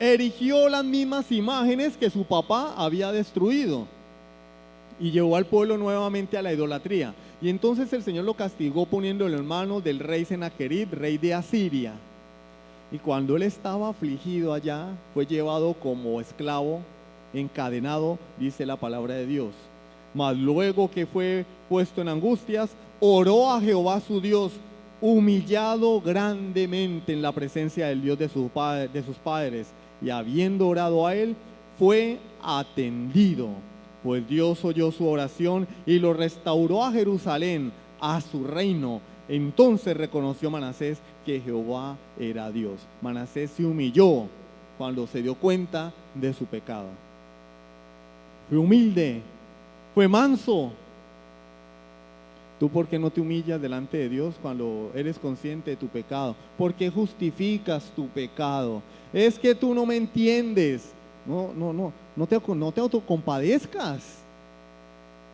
Speaker 2: Erigió las mismas imágenes que su papá había destruido y llevó al pueblo nuevamente a la idolatría. Y entonces el Señor lo castigó poniéndolo en manos del rey Senaquerib, rey de Asiria. Y cuando él estaba afligido allá, fue llevado como esclavo, encadenado, dice la palabra de Dios. Mas luego que fue puesto en angustias, oró a Jehová su Dios, humillado grandemente en la presencia del Dios de sus padres. Y habiendo orado a él, fue atendido, pues Dios oyó su oración y lo restauró a Jerusalén, a su reino. Entonces reconoció Manasés que Jehová era Dios. Manasés se humilló cuando se dio cuenta de su pecado. Fue humilde, fue manso. ¿Tú por qué no te humillas delante de Dios cuando eres consciente de tu pecado? ¿Por qué justificas tu pecado? Es que tú no me entiendes. No te autocompadezcas.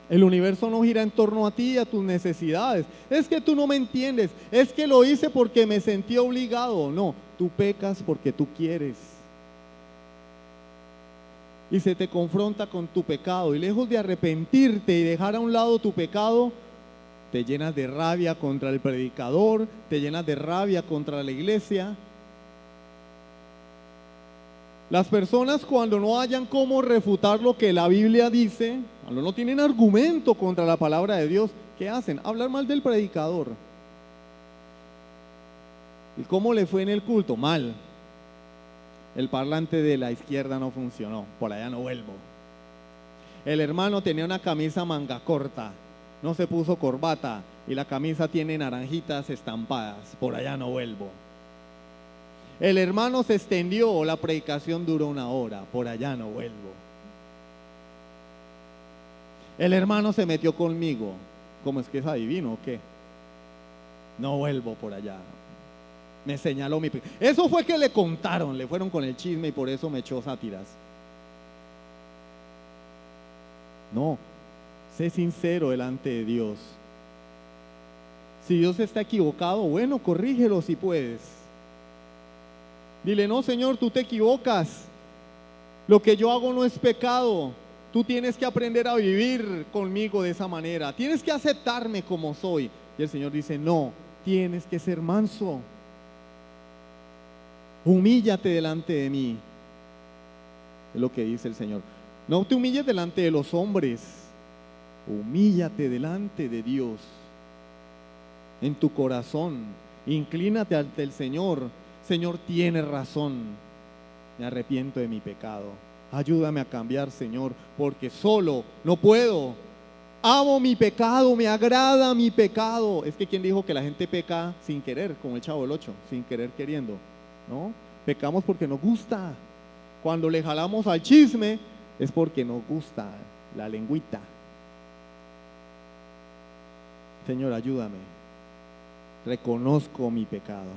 Speaker 2: El universo no gira en torno a ti y a tus necesidades. Es que tú no me entiendes. Es que lo hice porque me sentí obligado. No, tú pecas porque tú quieres. Y se te confronta con tu pecado. Y lejos de arrepentirte y dejar a un lado tu pecado, te llenas de rabia contra el predicador, te llenas de rabia contra la iglesia. Las personas, cuando no hayan cómo refutar lo que la Biblia dice, cuando no tienen argumento contra la palabra de Dios, ¿qué hacen? Hablar mal del predicador. ¿Y cómo le fue en el culto? Mal. El parlante de la izquierda no funcionó, por allá no vuelvo. El hermano tenía una camisa manga corta, no se puso corbata y la camisa tiene naranjitas estampadas, por allá no vuelvo. El hermano se extendió, la predicación duró 1 hora, por allá no vuelvo. El hermano se metió conmigo, ¿cómo es que es adivino o qué? No vuelvo por allá. Me señaló mi pecado. Eso fue que le contaron, le fueron con el chisme y por eso me echó sátiras. No, sé sincero delante de Dios. Si Dios está equivocado, bueno, corrígelo si puedes. Dile, no, Señor, tú te equivocas. Lo que yo hago no es pecado. Tú tienes que aprender a vivir conmigo de esa manera. Tienes que aceptarme como soy. Y el Señor dice, no, tienes que ser manso. Humíllate delante de mí. Es lo que dice el Señor. No te humilles delante de los hombres. Humíllate delante de Dios. En tu corazón. Inclínate ante el Señor. Señor, tienes razón. Me arrepiento de mi pecado. Ayúdame a cambiar, Señor, porque solo no puedo. Amo mi pecado, me agrada mi pecado. Es que ¿quién dijo que la gente peca sin querer, como el Chavo del Ocho, sin querer queriendo? ¿No? Pecamos porque nos gusta. Cuando le jalamos al chisme es porque nos gusta la lengüita. Señor, ayúdame. Reconozco mi pecado.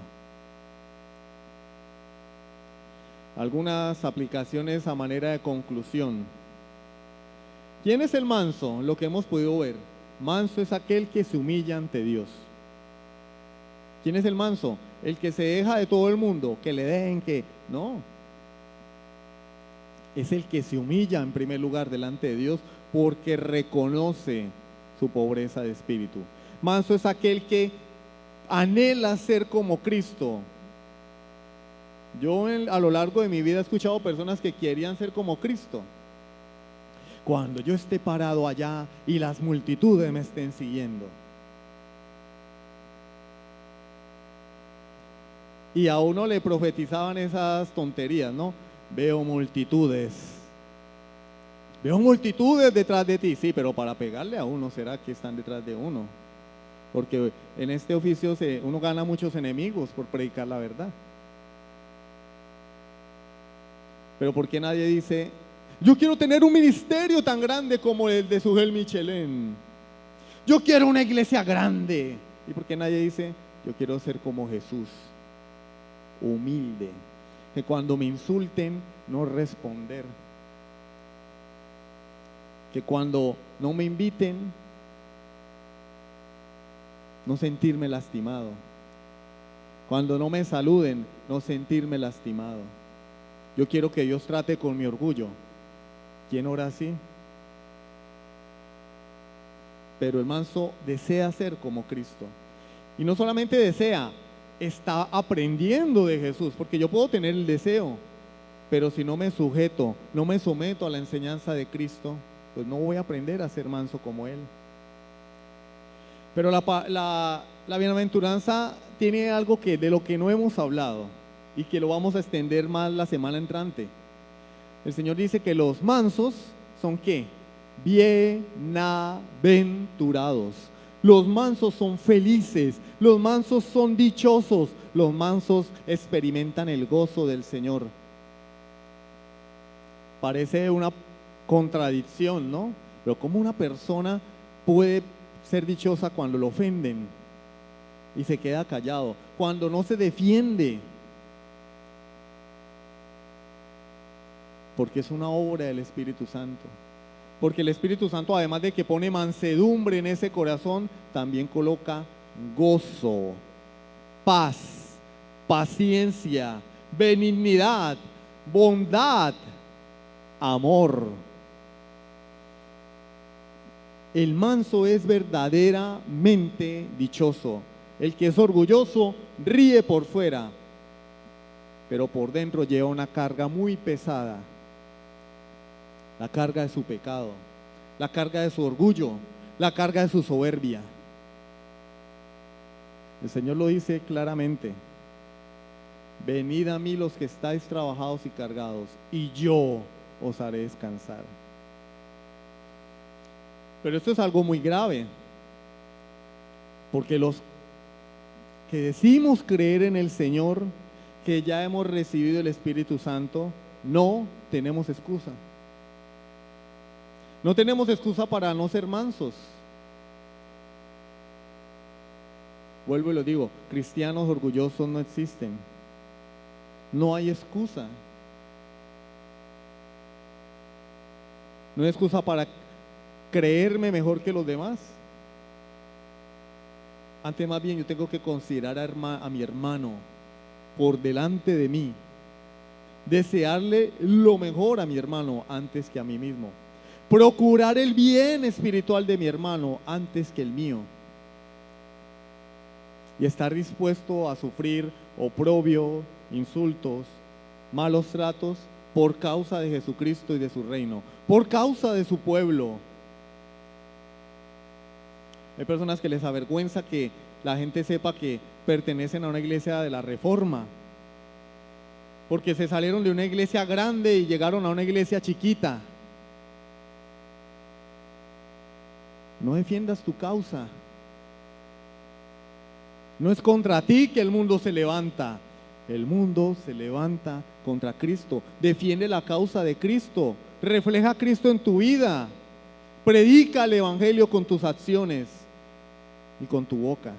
Speaker 2: Algunas aplicaciones a manera de conclusión. ¿Quién es el manso? Lo que hemos podido ver. Manso es aquel que se humilla ante Dios. ¿Quién es el manso? El que se deja de todo el mundo, que le dejen que... No. Es el que se humilla en primer lugar delante de Dios porque reconoce su pobreza de espíritu. Manso es aquel que anhela ser como Cristo. Yo a lo largo de mi vida he escuchado personas que querían ser como Cristo. Cuando yo esté parado allá y las multitudes me estén siguiendo. Y a uno le profetizaban esas tonterías, ¿no? Veo multitudes detrás de ti. Sí, pero para pegarle a uno, ¿será que están detrás de uno? Porque en este oficio uno gana muchos enemigos por predicar la verdad. Pero ¿por qué nadie dice, yo quiero tener un ministerio tan grande como el de Sujel Michelén? Yo quiero una iglesia grande. ¿Y por qué nadie dice, yo quiero ser como Jesús? Humilde. Que cuando me insulten, no responder. Que cuando no me inviten, no sentirme lastimado. Cuando no me saluden, no sentirme lastimado. Yo quiero que Dios trate con mi orgullo. ¿Quién ora así? Pero el manso desea ser como Cristo. Y no solamente desea, está aprendiendo de Jesús. Porque yo puedo tener el deseo, pero si no me sujeto, no me someto a la enseñanza de Cristo, pues no voy a aprender a ser manso como Él. Pero la bienaventuranza tiene algo de lo que no hemos hablado y que lo vamos a extender más la semana entrante. El Señor dice que los mansos son ¿qué? Bienaventurados. Los mansos son felices, los mansos son dichosos, los mansos experimentan el gozo del Señor. Parece una contradicción, ¿no? Pero ¿cómo una persona puede ser dichosa cuando lo ofenden y se queda callado? Cuando no se defiende. Porque es una obra del Espíritu Santo. Porque el Espíritu Santo, además de que pone mansedumbre en ese corazón, también coloca gozo, paz, paciencia, benignidad, bondad, amor. El manso es verdaderamente dichoso. El que es orgulloso ríe por fuera, pero por dentro lleva una carga muy pesada. La carga de su pecado, la carga de su orgullo, la carga de su soberbia. El Señor lo dice claramente. venid a mí los que estáis trabajados y cargados, y yo os haré descansar. Pero esto es algo muy grave, porque los que decimos creer en el Señor, que ya hemos recibido el Espíritu Santo, no tenemos excusa. No tenemos excusa para no ser mansos. Vuelvo y lo digo, cristianos orgullosos no existen. No hay excusa. No hay excusa para creerme mejor que los demás. Antes más bien yo tengo que considerar a mi hermano por delante de mí. Desearle lo mejor a mi hermano antes que a mí mismo. Procurar el bien espiritual de mi hermano antes que el mío. Y estar dispuesto a sufrir oprobio, insultos, malos tratos por causa de Jesucristo y de su reino, por causa de su pueblo. Hay personas que les avergüenza que la gente sepa que pertenecen a una iglesia de la Reforma, porque se salieron de una iglesia grande y llegaron a una iglesia chiquita. No defiendas tu causa. No es contra ti que el mundo se levanta. El mundo se levanta contra Cristo. Defiende la causa de Cristo. Refleja a Cristo en tu vida. Predica el evangelio con tus acciones y con tu boca.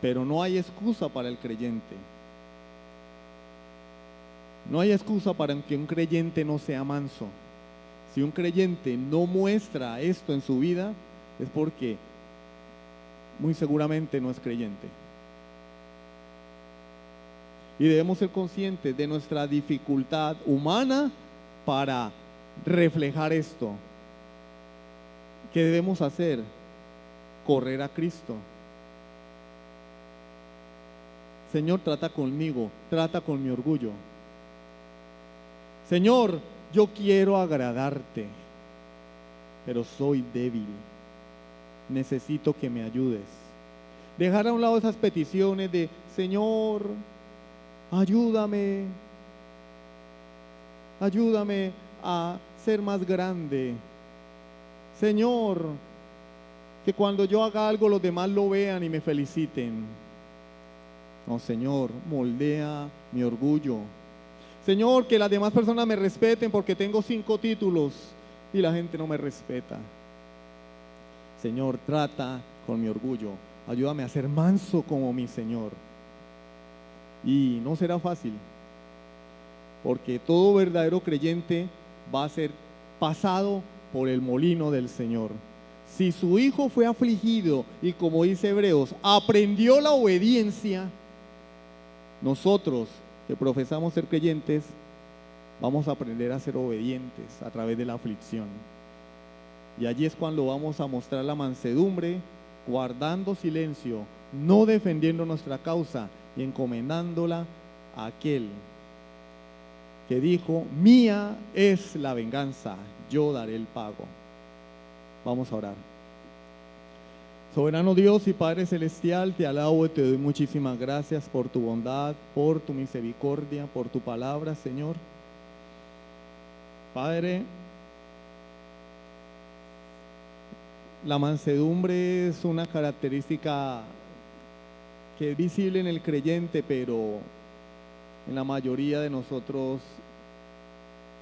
Speaker 2: Pero no hay excusa para el creyente. No hay excusa para que un creyente no sea manso. Si un creyente no muestra esto en su vida, es porque muy seguramente no es creyente. Y debemos ser conscientes de nuestra dificultad humana para reflejar esto. ¿Qué debemos hacer? Correr a Cristo. Señor, trata conmigo, trata con mi orgullo. Señor, yo quiero agradarte, pero soy débil. Necesito que me ayudes. Dejar a un lado esas peticiones de Señor, ayúdame a ser más grande. Señor, que cuando yo haga algo los demás lo vean y me feliciten. No, Señor, moldea mi orgullo. Señor, que las demás personas me respeten porque tengo 5 títulos y la gente no me respeta. Señor, trata con mi orgullo. Ayúdame a ser manso como mi Señor. Y no será fácil, porque todo verdadero creyente va a ser pasado por el molino del Señor. Si su hijo fue afligido y, como dice Hebreos, aprendió la obediencia, nosotros que profesamos ser creyentes vamos a aprender a ser obedientes a través de la aflicción. Y allí es cuando vamos a mostrar la mansedumbre, guardando silencio, no defendiendo nuestra causa y encomendándola a aquel que dijo: mía es la venganza, yo daré el pago. Vamos a orar. Soberano Dios y Padre Celestial, te alabo y te doy muchísimas gracias por tu bondad, por tu misericordia, por tu palabra, Señor. Padre, la mansedumbre es una característica que es visible en el creyente, pero en la mayoría de nosotros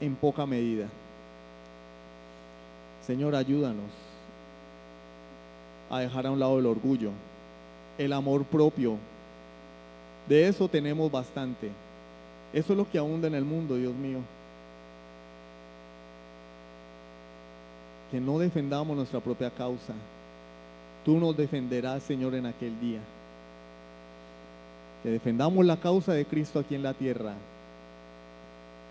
Speaker 2: en poca medida. Señor, ayúdanos a dejar a un lado el orgullo, el amor propio. De eso tenemos bastante. Eso es lo que abunda en el mundo, Dios mío. Que no defendamos nuestra propia causa. Tú nos defenderás, Señor, en aquel día. Que defendamos la causa de Cristo aquí en la tierra.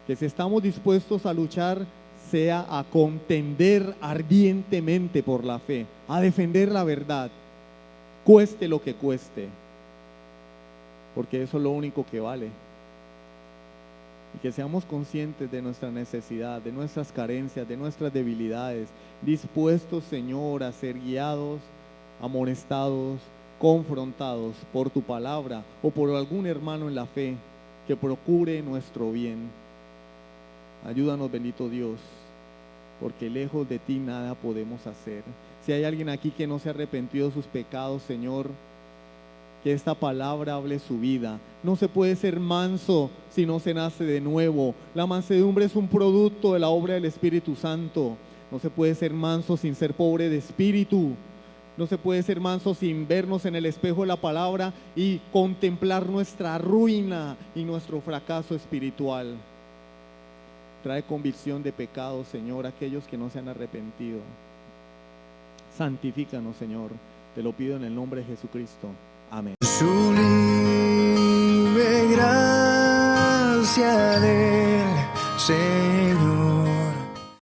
Speaker 2: Que si estamos dispuestos a luchar, sea a contender ardientemente por la fe, a defender la verdad, cueste lo que cueste, porque eso es lo único que vale. Y que seamos conscientes de nuestra necesidad, de nuestras carencias, de nuestras debilidades, dispuestos, Señor, a ser guiados, amonestados, confrontados por tu palabra o por algún hermano en la fe que procure nuestro bien. Ayúdanos, bendito Dios, porque lejos de ti nada podemos hacer. Si hay alguien aquí que no se ha arrepentido de sus pecados, Señor, que esta palabra hable su vida. No se puede ser manso si no se nace de nuevo. La mansedumbre es un producto de la obra del Espíritu Santo. No se puede ser manso sin ser pobre de espíritu. No se puede ser manso sin vernos en el espejo de la palabra y contemplar nuestra ruina y nuestro fracaso espiritual. Trae convicción de pecado, Señor, a aquellos que no se han arrepentido. Santifícanos, Señor. Te lo pido en el nombre de Jesucristo. Amén.
Speaker 1: Sublime gracia del Señor.